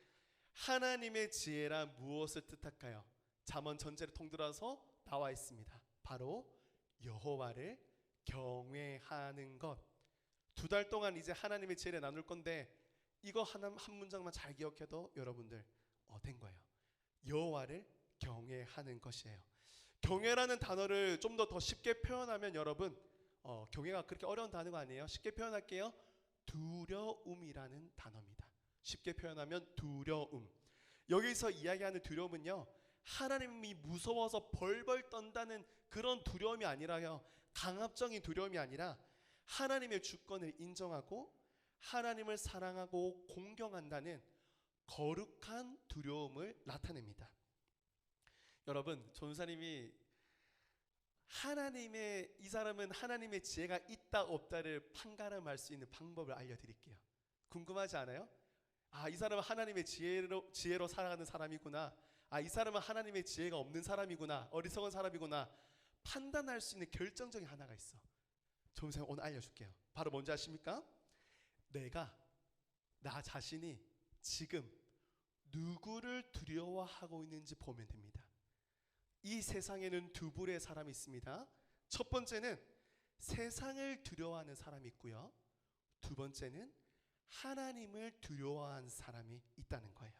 하나님의 지혜라 무엇을 뜻할까요? 잠언 전체를 통틀어서 나와 있습니다. 바로 여호와를 경외하는 것. 2달 동안 이제 하나님의 지혜를 나눌 건데 이거 한 문장만 잘 기억해도 여러분들 된 거예요. 여호와를 경외하는 것이에요. 경외라는 단어를 좀 더 쉽게 표현하면 여러분 경외가 그렇게 어려운 단어가 아니에요. 쉽게 표현할게요. 두려움이라는 단어입니다. 쉽게 표현하면 두려움. 여기서 이야기하는 두려움은요, 하나님이 무서워서 벌벌 떤다는 그런 두려움이 아니라요, 강압적인 두려움이 아니라 하나님의 주권을 인정하고 하나님을 사랑하고 공경한다는 거룩한 두려움을 나타냅니다. 여러분, 전사님이 이 사람은 하나님의 지혜가 있다 없다를 판가름할 수 있는 방법을 알려드릴게요. 궁금하지 않아요? 이 사람은 하나님의 지혜로 살아가는 사람이구나, 이 사람은 하나님의 지혜가 없는 사람이구나, 어리석은 사람이구나 판단할 수 있는 결정적인 하나가 있어. 전사님 오늘 알려줄게요. 바로 뭔지 아십니까? 나 자신이 지금 누구를 두려워하고 있는지 보면 됩니다. 이 세상에는 두 부류의 사람이 있습니다. 첫 번째는 세상을 두려워하는 사람이 있고요, 두 번째는 하나님을 두려워하는 사람이 있다는 거예요.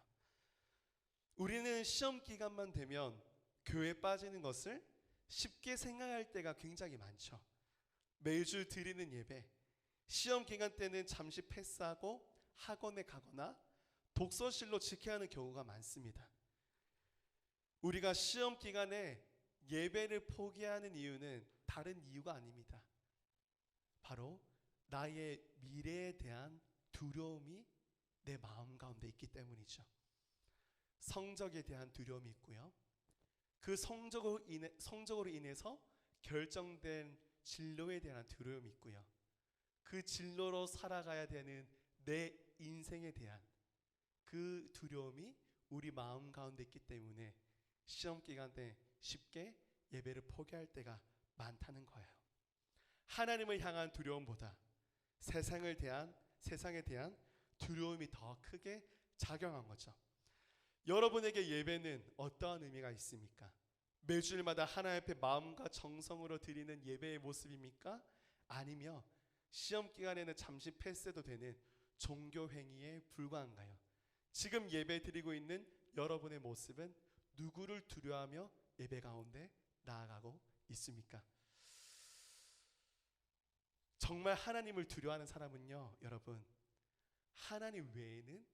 우리는 시험 기간만 되면 교회에 빠지는 것을 쉽게 생각할 때가 굉장히 많죠. 매주 드리는 예배, 시험 기간 때는 잠시 패스하고 학원에 가거나 독서실로 지켜야 하는 경우가 많습니다. 우리가 시험 기간에 예배를 포기하는 이유는 다른 이유가 아닙니다. 바로 나의 미래에 대한 두려움이 내 마음 가운데 있기 때문이죠. 성적에 대한 두려움이 있고요. 그 성적으로 인해서 결정된 진로에 대한 두려움이 있고요. 그 진로로 살아가야 되는 내 인생에 대한 그 두려움이 우리 마음 가운데 있기 때문에 시험 기간 때 쉽게 예배를 포기할 때가 많다는 거예요. 하나님을 향한 두려움보다 세상에 대한 두려움이 더 크게 작용한 거죠. 여러분에게 예배는 어떠한 의미가 있습니까? 매주일마다 하나님 앞에 마음과 정성으로 드리는 예배의 모습입니까? 아니면 시험 기간에는 잠시 패스해도 되는 종교 행위에 불과한가요? 지금 예배 드리고 있는 여러분의 모습은 누구를 두려워하며 예배 가운데 나아가고 있습니까? 정말 하나님을 두려워하는 사람은요, 여러분, 하나님 외에는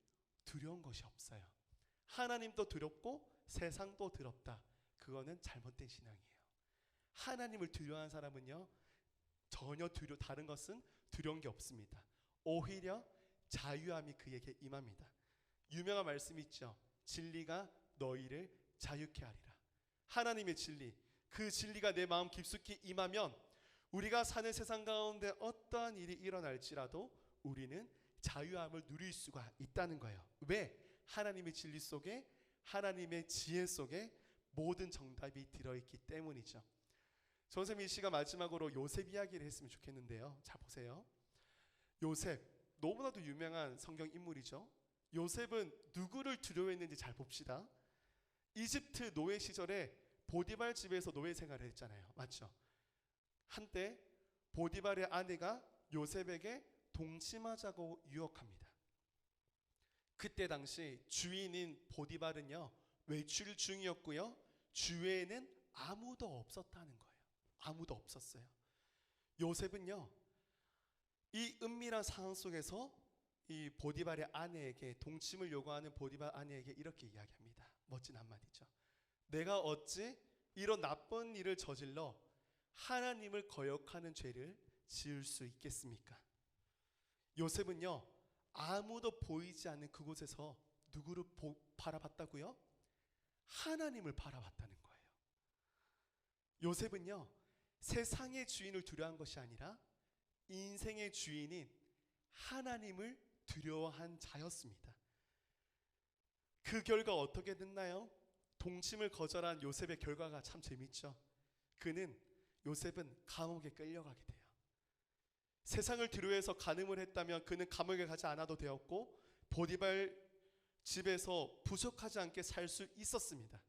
두려운 것이 없어요. 하나님도 두렵고 세상도 두렵다. 그거는 잘못된 신앙이에요. 하나님을 두려워하는 사람은요, 전혀 다른 것은 두려운 게 없습니다. 오히려 자유함이 그에게 임합니다. 유명한 말씀이 있죠. 진리가 너희를 자유케 하리라. 하나님의 진리, 그 진리가 내 마음 깊숙이 임하면 우리가 사는 세상 가운데 어떠한 일이 일어날지라도 우리는 자유함을 누릴 수가 있다는 거예요. 왜? 하나님의 진리 속에, 하나님의 지혜 속에 모든 정답이 들어있기 때문이죠. 선생님, 이 시간 마지막으로 요셉 이야기를 했으면 좋겠는데요. 자, 보세요. 요셉, 너무나도 유명한 성경 인물이죠. 요셉은 누구를 두려워했는지 잘 봅시다. 이집트 노예 시절에 보디발 집에서 노예 생활을 했잖아요. 맞죠? 한때 보디발의 아내가 요셉에게 동침하자고 유혹합니다. 그때 당시 주인인 보디발은요, 외출 중이었고요, 주위에는 아무도 없었다는 거예요. 아무도 없었어요. 요셉은요, 이 은밀한 상황 속에서 이 보디발의 아내에게, 동침을 요구하는 보디발 아내에게 이렇게 이야기합니다. 멋진 한마디죠. 내가 어찌 이런 나쁜 일을 저질러 하나님을 거역하는 죄를 지을 수 있겠습니까? 요셉은요, 아무도 보이지 않는 그곳에서 누구를 바라봤다고요? 하나님을 바라봤다는 거예요. 요셉은요, 세상의 주인을 두려워한 것이 아니라 인생의 주인인 하나님을 두려워한 자였습니다. 그 결과 어떻게 됐나요? 동침을 거절한 요셉의 결과가 참 재밌죠. 요셉은 감옥에 끌려가게 돼요. 세상을 두려워해서 간음을 했다면 그는 감옥에 가지 않아도 되었고 보디발 집에서 부족하지 않게 살 수 있었습니다.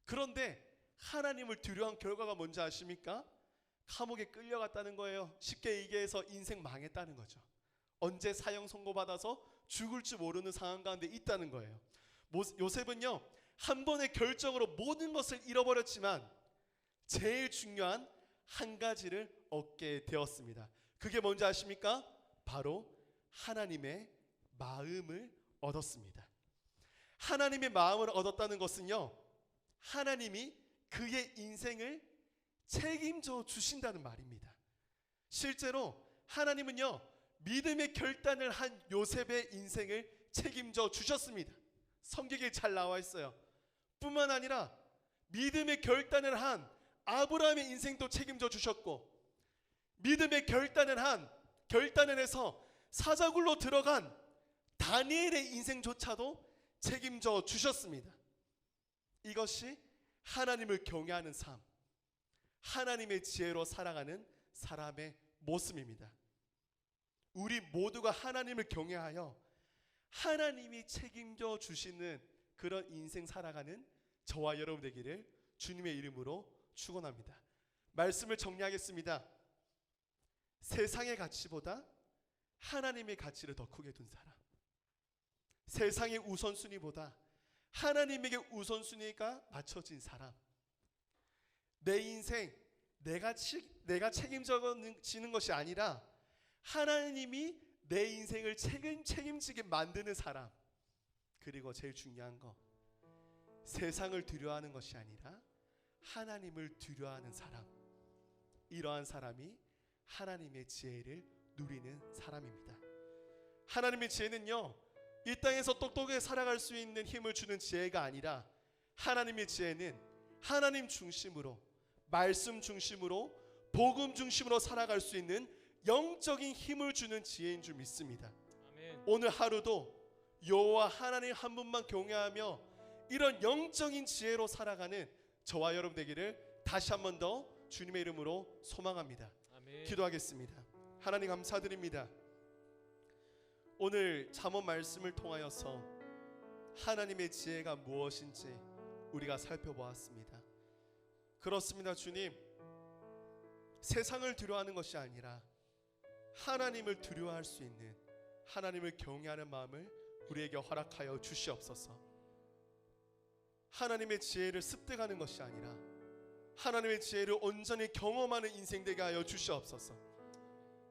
그런데 하나님을 두려워한 결과가 뭔지 아십니까? 감옥에 끌려갔다는 거예요. 쉽게 얘기해서 인생 망했다는 거죠. 언제 사형 선고받아서 죽을 줄 모르는 상황 가운데 있다는 거예요. 요셉은요, 한 번의 결정으로 모든 것을 잃어버렸지만 제일 중요한 한 가지를 얻게 되었습니다. 그게 뭔지 아십니까? 바로 하나님의 마음을 얻었습니다. 하나님의 마음을 얻었다는 것은요, 하나님이 그의 인생을 책임져 주신다는 말입니다. 실제로 하나님은요, 믿음의 결단을 한 요셉의 인생을 책임져 주셨습니다. 성경에 잘 나와 있어요. 뿐만 아니라 믿음의 결단을 한 아브라함의 인생도 책임져 주셨고, 믿음의 결단을 해서 사자굴로 들어간 다니엘의 인생조차도 책임져 주셨습니다. 이것이 하나님을 경외하는 삶, 하나님의 지혜로 살아가는 사람의 모습입니다. 우리 모두가 하나님을 경외하여 하나님이 책임져 주시는 그런 인생 살아가는 저와 여러분 되기를 주님의 이름으로 축원합니다. 말씀을 정리하겠습니다. 세상의 가치보다 하나님의 가치를 더 크게 둔 사람, 세상의 우선순위보다 하나님에게 우선순위가 맞춰진 사람, 내 인생 내가 책임지는 것이 아니라 하나님이 내 인생을 책임지게 만드는 사람, 그리고 제일 중요한 거, 세상을 두려워하는 것이 아니라 하나님을 두려워하는 사람, 이러한 사람이 하나님의 지혜를 누리는 사람입니다. 하나님의 지혜는요, 이 땅에서 똑똑하게 살아갈 수 있는 힘을 주는 지혜가 아니라 하나님의 지혜는 하나님 중심으로, 말씀 중심으로, 복음 중심으로 살아갈 수 있는 영적인 힘을 주는 지혜인 줄 믿습니다. 아멘. 오늘 하루도 여호와 하나님 한 분만 경외하며 이런 영적인 지혜로 살아가는 저와 여러분 되기를 다시 한 번 더 주님의 이름으로 소망합니다. 아멘. 기도하겠습니다. 하나님 감사드립니다. 오늘 잠언 말씀을 통하여서 하나님의 지혜가 무엇인지 우리가 살펴보았습니다. 그렇습니다. 주님, 세상을 두려워하는 것이 아니라 하나님을 두려워할 수 있는, 하나님을 경외하는 마음을 우리에게 허락하여 주시옵소서. 하나님의 지혜를 습득하는 것이 아니라 하나님의 지혜를 온전히 경험하는 인생 되게 하여 주시옵소서.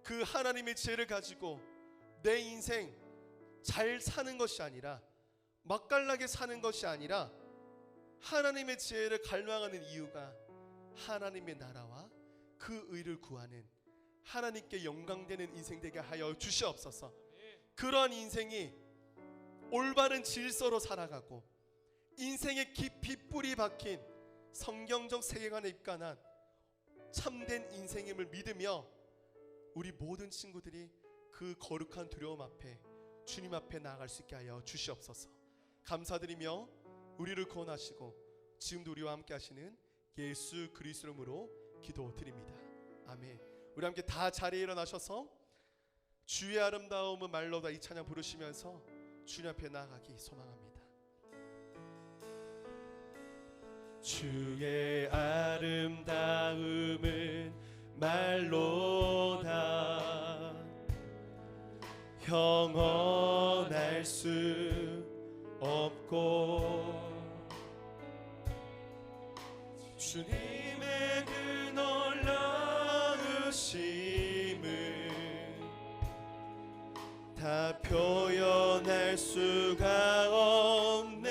그 하나님의 지혜를 가지고 내 인생 잘 사는 것이 아니라, 맛깔나게 사는 것이 아니라, 하나님의 지혜를 갈망하는 이유가 하나님의 나라와 그 의를 구하는, 하나님께 영광되는 인생 되게 하여 주시옵소서. 그러한 인생이 올바른 질서로 살아가고 인생에 깊이 뿌리 박힌 성경적 세계관에 입관한 참된 인생임을 믿으며 우리 모든 친구들이 그 거룩한 두려움 앞에, 주님 앞에 나아갈 수 있게 하여 주시옵소서. 감사드리며 우리를 구원하시고 지금도 우리와 함께 하시는 예수 그리스도 이름으로 기도드립니다. 아멘. 우리 함께 다 자리에 일어나셔서 주의 아름다움은 말로다 이 찬양 부르시면서 주님 앞에 나아가기 소망합니다. 주의 아름다움은 말로다 형언할 수 없고, 주님의 그 놀라우심을 다 표현할 수가 없네.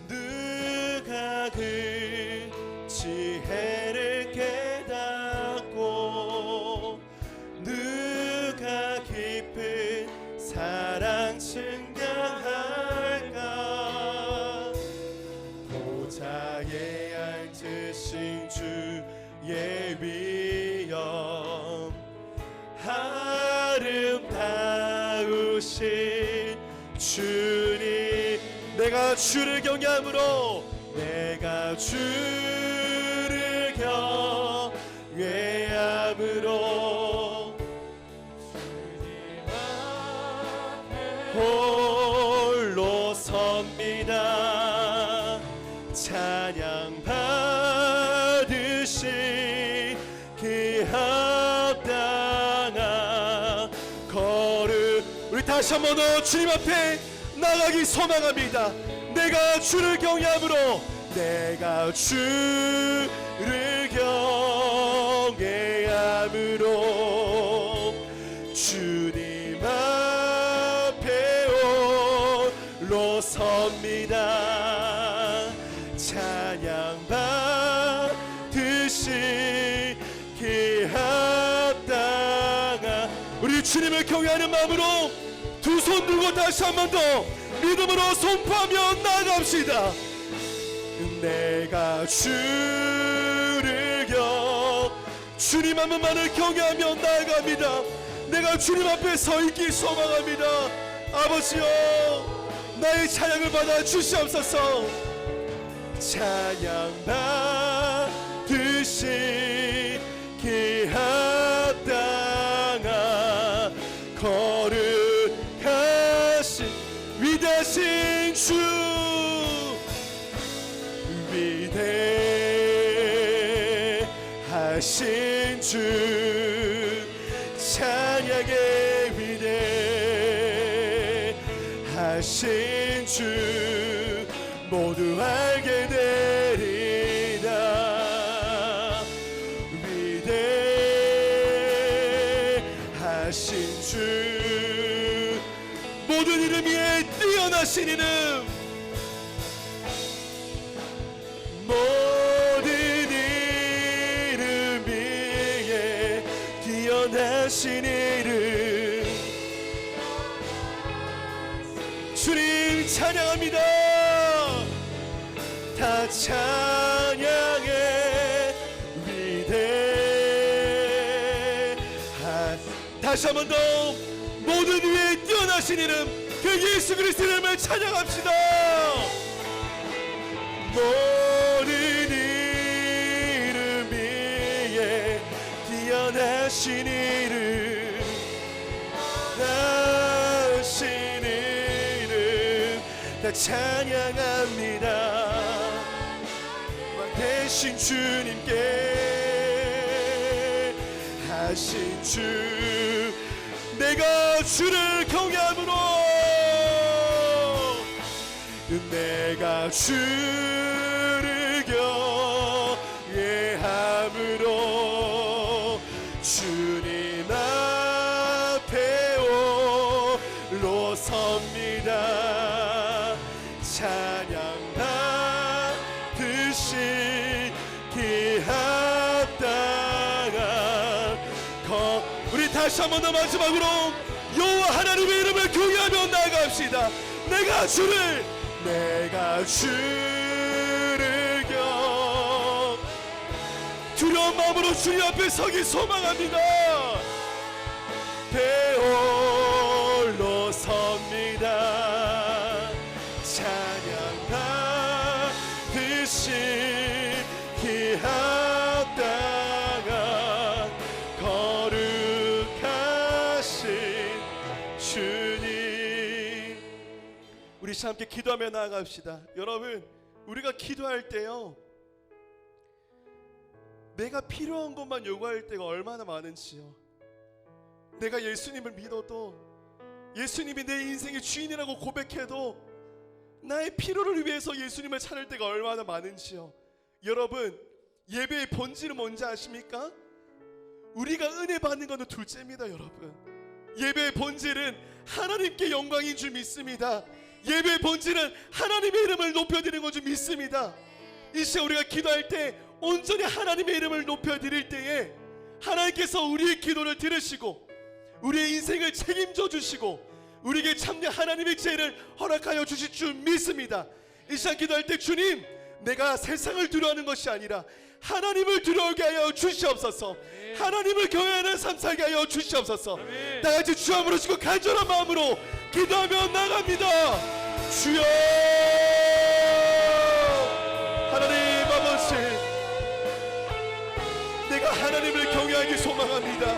누가 그 지혜를 깨닫고 누가 깊은 사랑 증명할까. 보좌에 앉으신 주의 위엄 아름다우신 주님, 내가 주를 경외함으로, 내가 주를 경외함으로 주님 앞에 홀로 섭니다. 찬양 받으신 그 합당한 거룩, 우리 다시 한번 더 주님 앞에 나가기 소망합니다. 내가 주를 경외함으로, 내가 주를 경외함으로 주님 앞에 홀로 섭니다. 찬양 받으신 그 합당한, 우리 주님을 경외하는 마음으로 두 손 들고 다시 한 번 더 믿음으로 선포하며 나아갑시다. 내가 주를 주님 한 분만을 경외하며 나아갑니다. 내가 주님 앞에 서 있기 소망합니다. 아버지여, 나의 찬양을 받아 주시옵소서. 찬양 받으신 그 합당한 거룩하신 위대하신 주, 위대하신 주, 찬양의 위대하신 주 모두 알게 되리라. 위대하신 주, 모든 이름 위에 뛰어나신 이름, 뛰어나신 이름 주님 찬양합니다. 다 찬양해 위대한 다시 한 번 더 모든 위에 뛰어나신 이름 그 예수 그리스도의 이름을 찬양합시다. 모든 이름 위에 뛰어나신 이름 나신 이름 다 찬양합니다. 왕 대신 주님께 하신 주 내가 주를 경외함으로 내가 주를 경외함으로 주님 앞에 홀로 섭니다. 찬양 받으시 기합당한 우리 다시 한 번 더 마지막으로 여호와 하나님의 이름을 경외하며 나아갑시다. 내가 주를 두려운 마음으로 주님 앞에 서기 소망합니다. 배홀로 섭니다. 찬양 받으시 기합당한 거룩하신 주님. 우리 함께 기도하며 나아갑시다. 여러분, 우리가 기도할 때요, 내가 필요한 것만 요구할 때가 얼마나 많은지요. 내가 예수님을 믿어도, 예수님이 내 인생의 주인이라고 고백해도 나의 필요를 위해서 예수님을 찾을 때가 얼마나 많은지요. 여러분, 예배의 본질은 뭔지 아십니까? 우리가 은혜 받는 것은 둘째입니다. 여러분, 예배의 본질은 하나님께 영광인 줄 믿습니다. 예배의 본질은 하나님의 이름을 높여드리는 것 줄 믿습니다. 이 시간 우리가 기도할 때 온전히 하나님의 이름을 높여드릴 때에 하나님께서 우리의 기도를 들으시고 우리의 인생을 책임져 주시고 우리에게 참된 하나님의 지혜를 허락하여 주실 줄 믿습니다. 이 시간 기도할 때 주님, 내가 세상을 두려워하는 것이 아니라 하나님을 두려워하게 하여 주시옵소서. 하나님을 경외하는 삶 살게 하여 주시옵소서. 다같이 주 앞으로 지고 간절한 마음으로 기도하며 나갑니다. 주여, 하나님 아버지, 내가 하나님을 경외하기 소망합니다.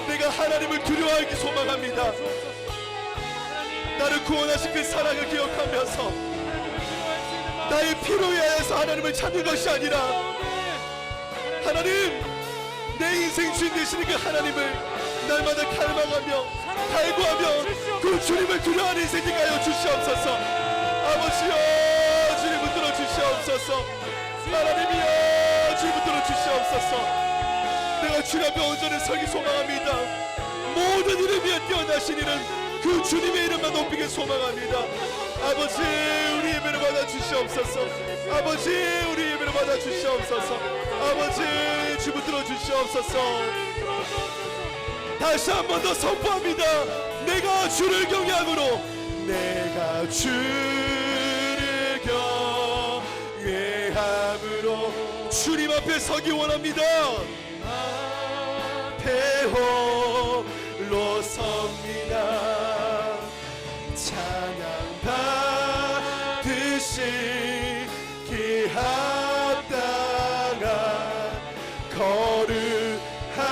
내가 하나님을 두려워하기 소망합니다. 나를 구원하신 그 사랑을 기억하면서 나의 필요에 의해서 하나님을 찾는 것이 아니라 하나님, 내 인생 주인 되시는 그 하나님을 날마다 갈망하며 갈구하며 그 주님을 두려워하는 인생 되게 하여 주시옵소서. 아버지여, 주님 붙들어 주시옵소서. 하나님이여, 주님 붙들어 주시옵소서. 내가 주님 앞에 온전히 서기 소망합니다. 모든 이름 위에 뛰어나신 이는 그 주님의 이름만 높이기 소망합니다. 아버지, 우리 예배를 받아 주시옵소서. 아버지, 우리 예배를 받아 주시옵소서. 아버지, 주 붙들어 주시옵소서. 다시 한 번 더 선포합니다. 내가 주를 경외함으로, 내가 주를 경외함으로 주님 앞에 서기 원합니다. 배홀로 섭니다. 찬양 받으시 기합당한 거룩한,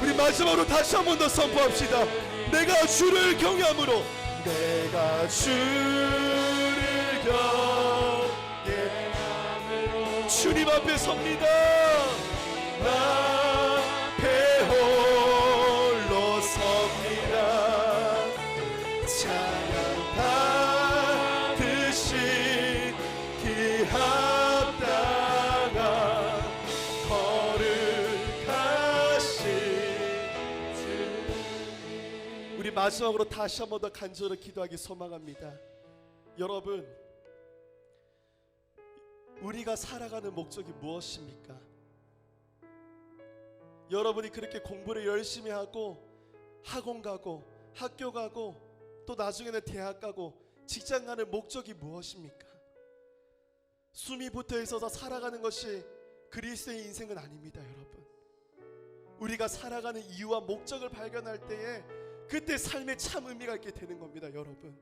우리 마지막으로 다시 한 번 더 선포합시다. 내가 주를 경외함으로, 내가 주를 경외함으로 주님 앞에 섭니다. 나 배홀로 섭니다. 찬양 받으시 기합당한 거룩하신 주. 우리 마지막으로 다시 한 번 더 간절히 기도하기 소망합니다. 여러분, 우리가 살아가는 목적이 무엇입니까? 여러분이 그렇게 공부를 열심히 하고 학원 가고 학교 가고 또 나중에는 대학 가고 직장 가는 목적이 무엇입니까? 숨이 붙어 있어서 살아가는 것이 그리스도의 인생은 아닙니다, 여러분. 우리가 살아가는 이유와 목적을 발견할 때에 그때 삶에 참 의미가 있게 되는 겁니다, 여러분.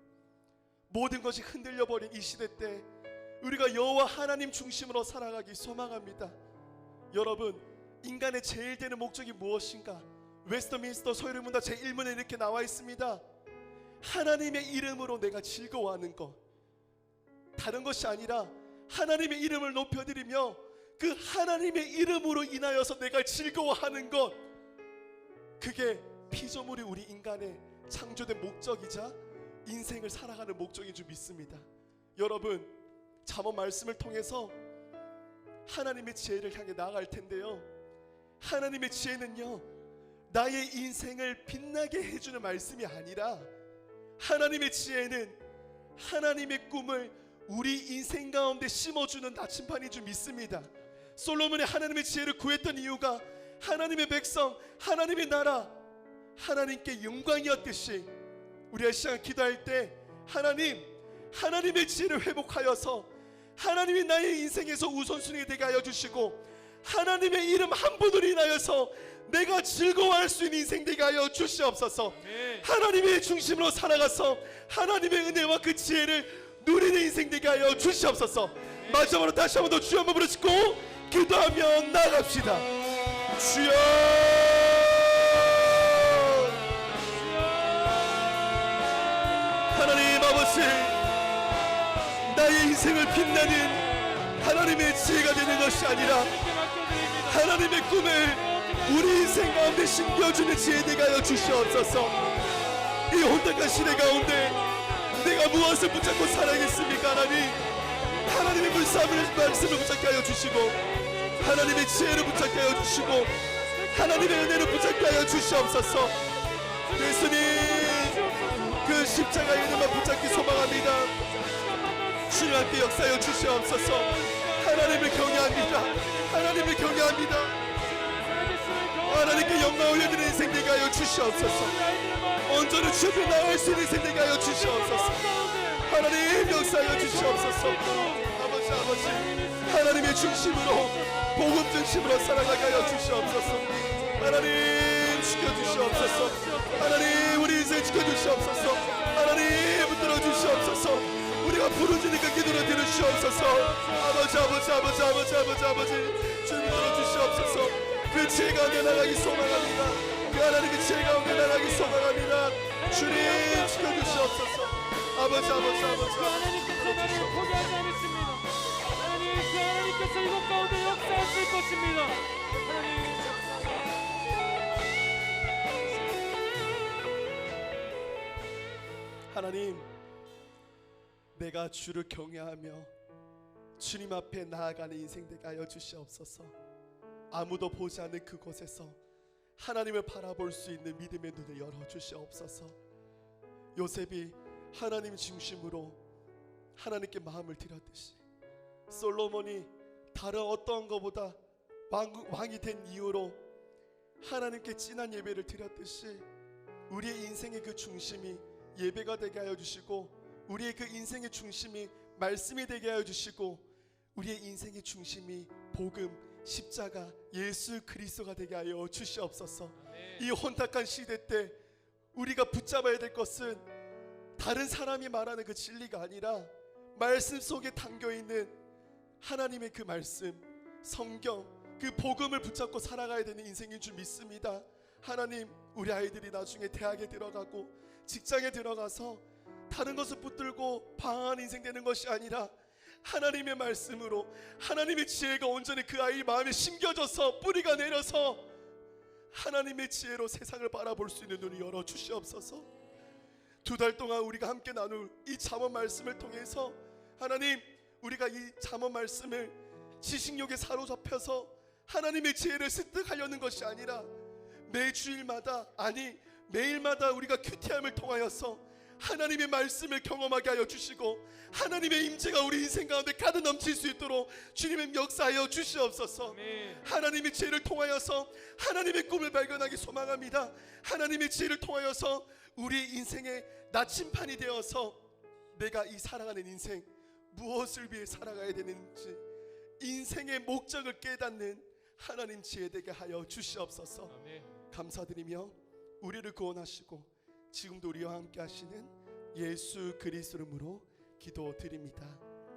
모든 것이 흔들려 버린 이 시대 때 우리가 여호와 하나님 중심으로 살아가기 소망합니다. 여러분, 인간의 제일 되는 목적이 무엇인가? 웨스트민스터 소요문답 제1문에 이렇게 나와 있습니다. 하나님의 이름으로 내가 즐거워하는 것, 다른 것이 아니라 하나님의 이름을 높여드리며 그 하나님의 이름으로 인하여서 내가 즐거워하는 것, 그게 피조물이 우리 인간의 창조된 목적이자 인생을 살아가는 목적인 줄 믿습니다. 여러분, 잠언 말씀을 통해서 하나님의 지혜를 향해 나아갈 텐데요, 하나님의 지혜는요 나의 인생을 빛나게 해주는 말씀이 아니라 하나님의 지혜는 하나님의 꿈을 우리 인생 가운데 심어주는 나침반인 줄 믿습니다. 솔로몬이 하나님의 지혜를 구했던 이유가 하나님의 백성, 하나님의 나라, 하나님께 영광이었듯이 우리가 시간 기도할 때 하나님의 지혜를 회복하여서 하나님이 나의 인생에서 우선순위가 되게 하여 주시고 하나님의 이름 한 분으로 인하여서 내가 즐거워할 수 있는 인생 되게 하여 주시옵소서. 하나님의 중심으로 살아가서 하나님의 은혜와 그 지혜를 누리는 인생 되게 하여 주시옵소서. 마지막으로 다시 한번 더 주여 한번 부르시고 기도하며 나갑시다. 주여, 하나님 아버지, 나의 인생을 빛내는 하나님의 지혜가 되는 것이 아니라 하나님의 꿈을 우리 인생 가운데 심겨주는 지혜 되게 하여 주시옵소서. 이 혼탁한 시대 가운데 내가 무엇을 붙잡고 살아야겠습니까? 하나님의 불쌍한 말씀을 붙잡게 하여 주시고 하나님의 지혜를 붙잡게 하여 주시고 하나님의 은혜를 붙잡게 하여 주시옵소서. 예수님, 그 십자가의 은혜만 붙잡기 소망합니다. 주님 함께 역사하여 주시옵소서. 하나님을 경외합니다. 하나님을 경외합니다. 하나님께 영광 올려드리는 인생 되게 하여 주시옵소서. 온전히 주 앞에 나갈 수 있는 인생 되게 하여 주시옵소서. 하나님 역사하여 주시옵소서. 아버지, 하나님의 중심으로, 복음 중심으로 살아가게 하여 주시옵소서. 하나님 지켜주시옵소서. 하나님 우리 인생 지켜주시옵소서. 하나님 붙들어 주시옵소서. 우리가 부르짖으니까 기도를 들으시옵소서. 아버지 주님 들어주시옵소서. 그 지혜 가운데 나가기 소망합니다. 그 하나님의 지혜 가운데 나가기 소망합니다. 주님 지켜주시옵소서. 아버지 하나님께서 나를 포기하지 않으십니다. 하나님께서 이곳 가운데 역사하실 것입니다. 하나님, 내가 주를 경외하며 주님 앞에 나아가는 인생 되게 하여 주시옵소서. 아무도 보지 않는 그곳에서 하나님을 바라볼 수 있는 믿음의 눈을 열어주시옵소서. 요셉이 하나님 중심으로 하나님께 마음을 드렸듯이 솔로몬이 다른 어떠한 것보다 왕이 된 이유로 하나님께 진한 예배를 드렸듯이 우리의 인생의 그 중심이 예배가 되게 하여 주시고 우리의 그 인생의 중심이 말씀이 되게 하여 주시고 우리의 인생의 중심이 복음, 십자가, 예수 그리스도가 되게 하여 주시옵소서. 이 혼탁한 시대 때 우리가 붙잡아야 될 것은 다른 사람이 말하는 그 진리가 아니라 말씀 속에 담겨있는 하나님의 그 말씀, 성경, 그 복음을 붙잡고 살아가야 되는 인생인 줄 믿습니다. 하나님, 우리 아이들이 나중에 대학에 들어가고 직장에 들어가서 다른 것을 붙들고 방황하는 인생 되는 것이 아니라 하나님의 말씀으로 하나님의 지혜가 온전히 그 아이 마음에 심겨져서 뿌리가 내려서 하나님의 지혜로 세상을 바라볼 수 있는 눈을 열어 주시옵소서. 2달 동안 우리가 함께 나눌 이 잠언 말씀을 통해서 하나님, 우리가 이 잠언 말씀을 지식욕에 사로잡혀서 하나님의 지혜를 습득하려는 것이 아니라 매주일마다, 아니 매일마다 우리가 큐티함을 통하여서 하나님의 말씀을 경험하게 하여 주시고 하나님의 임재가 우리 인생 가운데 가득 넘칠 수 있도록 주님의 역사하여 주시옵소서. 아멘. 하나님의 지혜를 통하여서 하나님의 꿈을 발견하기 소망합니다. 하나님의 지혜를 통하여서 우리 인생의 나침판이 되어서 내가 이 살아가는 인생 무엇을 위해 살아가야 되는지 인생의 목적을 깨닫는 하나님 지혜 되게 하여 주시옵소서. 아멘. 감사드리며 우리를 구원하시고 지금도 우리와 함께 하시는 예수 그리스도 이름으로 기도드립니다.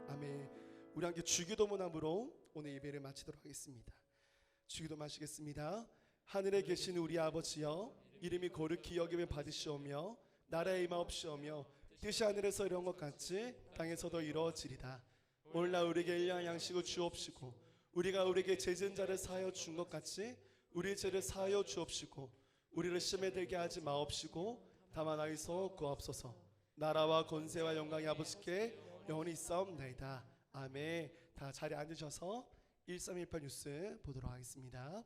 아멘. 우리 함께 주기도문함으로 오늘 예배를 마치도록 하겠습니다. 주기도 마시겠습니다. 하늘에 계신 우리 아버지여, 이름이 거룩히 여김을 받으시오며 나라의 임하옵시오며 뜻이 하늘에서 이룬 것 같이 땅에서도 이루어지리다. 오늘날 우리에게 일용할 양식을 주옵시고 우리가 우리에게 죄진 자를 사하여 준 것 같이 우리의 죄를 사하여 주옵시고 우리를 시험에 들게 하지 마옵시고 다만 악에서 구하옵소서. 나라와 권세와 영광이 아버지께 영원히 있사옵나이다. 아멘. 다 자리에 앉으셔서 1318 뉴스 보도록 하겠습니다.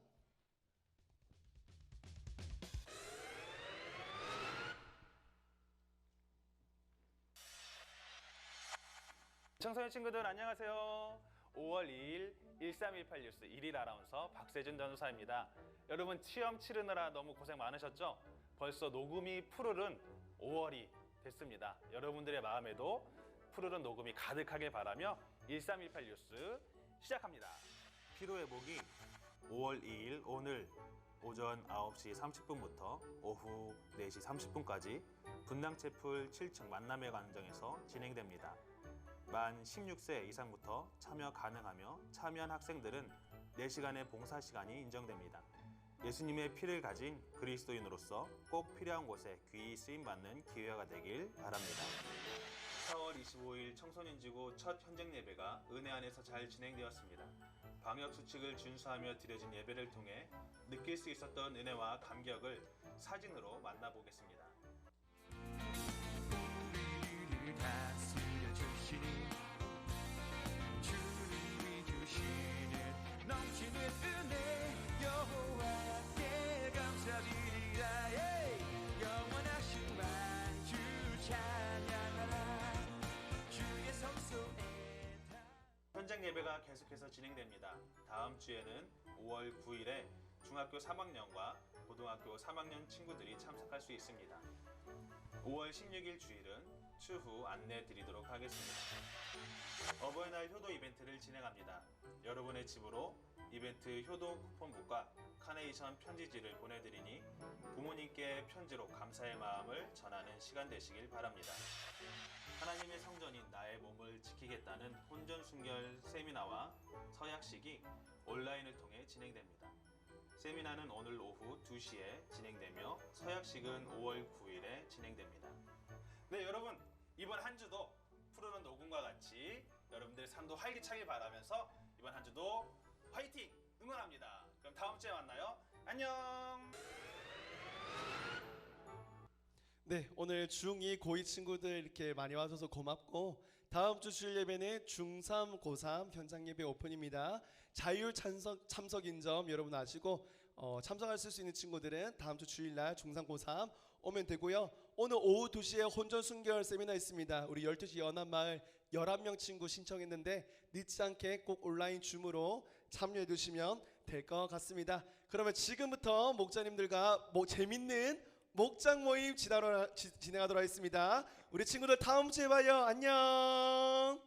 청소년 친구들 안녕하세요. 5월 2일 1318 뉴스 1일 아나운서 박세준 전도사입니다. 여러분 시험 치르느라 너무 고생 많으셨죠? 벌써 녹음이 푸르른 5월이 됐습니다. 여러분들의 마음에도 푸르른 녹음이 가득하길 바라며 1318 뉴스 시작합니다. 피로회복이 5월 2일 오늘 오전 9시 30분부터 오후 4시 30분까지 분당채풀 7층 만남의 광장에서 진행됩니다. 만 16세 이상부터 참여 가능하며 참여한 학생들은 4시간의 봉사 시간이 인정됩니다. 예수님의 피를 가진 그리스도인으로서 꼭 필요한 곳에 귀히 쓰임받는 기회가 되길 바랍니다. 4월 25일 청소년지구 첫 현장 예배가 은혜 안에서 잘 진행되었습니다. 방역수칙을 준수하며 드려진 예배를 통해 느낄 수 있었던 은혜와 감격을 사진으로 만나보겠습니다. 우리를 다스려 주시니 주님이 주시는 넘치는 은혜 여호와께 감사드리라. 영원하신 만주 찬양하라. 주의 성소에 현장 예배가 계속해서 진행됩니다. 다음 주에는 5월 9일에 중학교 3학년과 고등학교 3학년 친구들이 참석할 수 있습니다. 5월 16일 주일은 추후 안내 드리도록 하겠습니다. 어버이날 효도 이벤트를 진행합니다. 여러분의 집으로 이벤트 효도 쿠폰북과 카네이션 편지지를 보내드리니 부모님께 편지로 감사의 마음을 전하는 시간 되시길 바랍니다. 하나님의 성전인 나의 몸을 지키겠다는 혼전순결 세미나와 서약식이 온라인을 통해 진행됩니다. 세미나는 오늘 오후 2시에 진행되며 서약식은 5월 9일에 진행됩니다. 네, 여러분 이번 한 주도 푸르른 녹음과 같이 여러분들의 삶도 활기차길 바라면서 이번 한 주도 화이팅! 응원합니다. 그럼 다음 주에 만나요. 안녕! 네, 오늘 중2, 고2 친구들 이렇게 많이 와줘서 고맙고 다음 주 주일 예배는 중3, 고3 현장 예배 오픈입니다. 자율 참석인 점 여러분 아시고 참석할 수 있는 친구들은 다음 주 주일날 중3, 고3 오면 되고요. 오늘 오후 2시에 혼전순결 세미나 있습니다. 우리 12시 연합마을 11명 친구 신청했는데 늦지 않게 꼭 온라인 줌으로 참여해 주시면 될 것 같습니다. 그러면 지금부터 목자님들과 재밌는 목장 모임 진행하도록 하겠습니다. 우리 친구들 다음 주에 봐요. 안녕.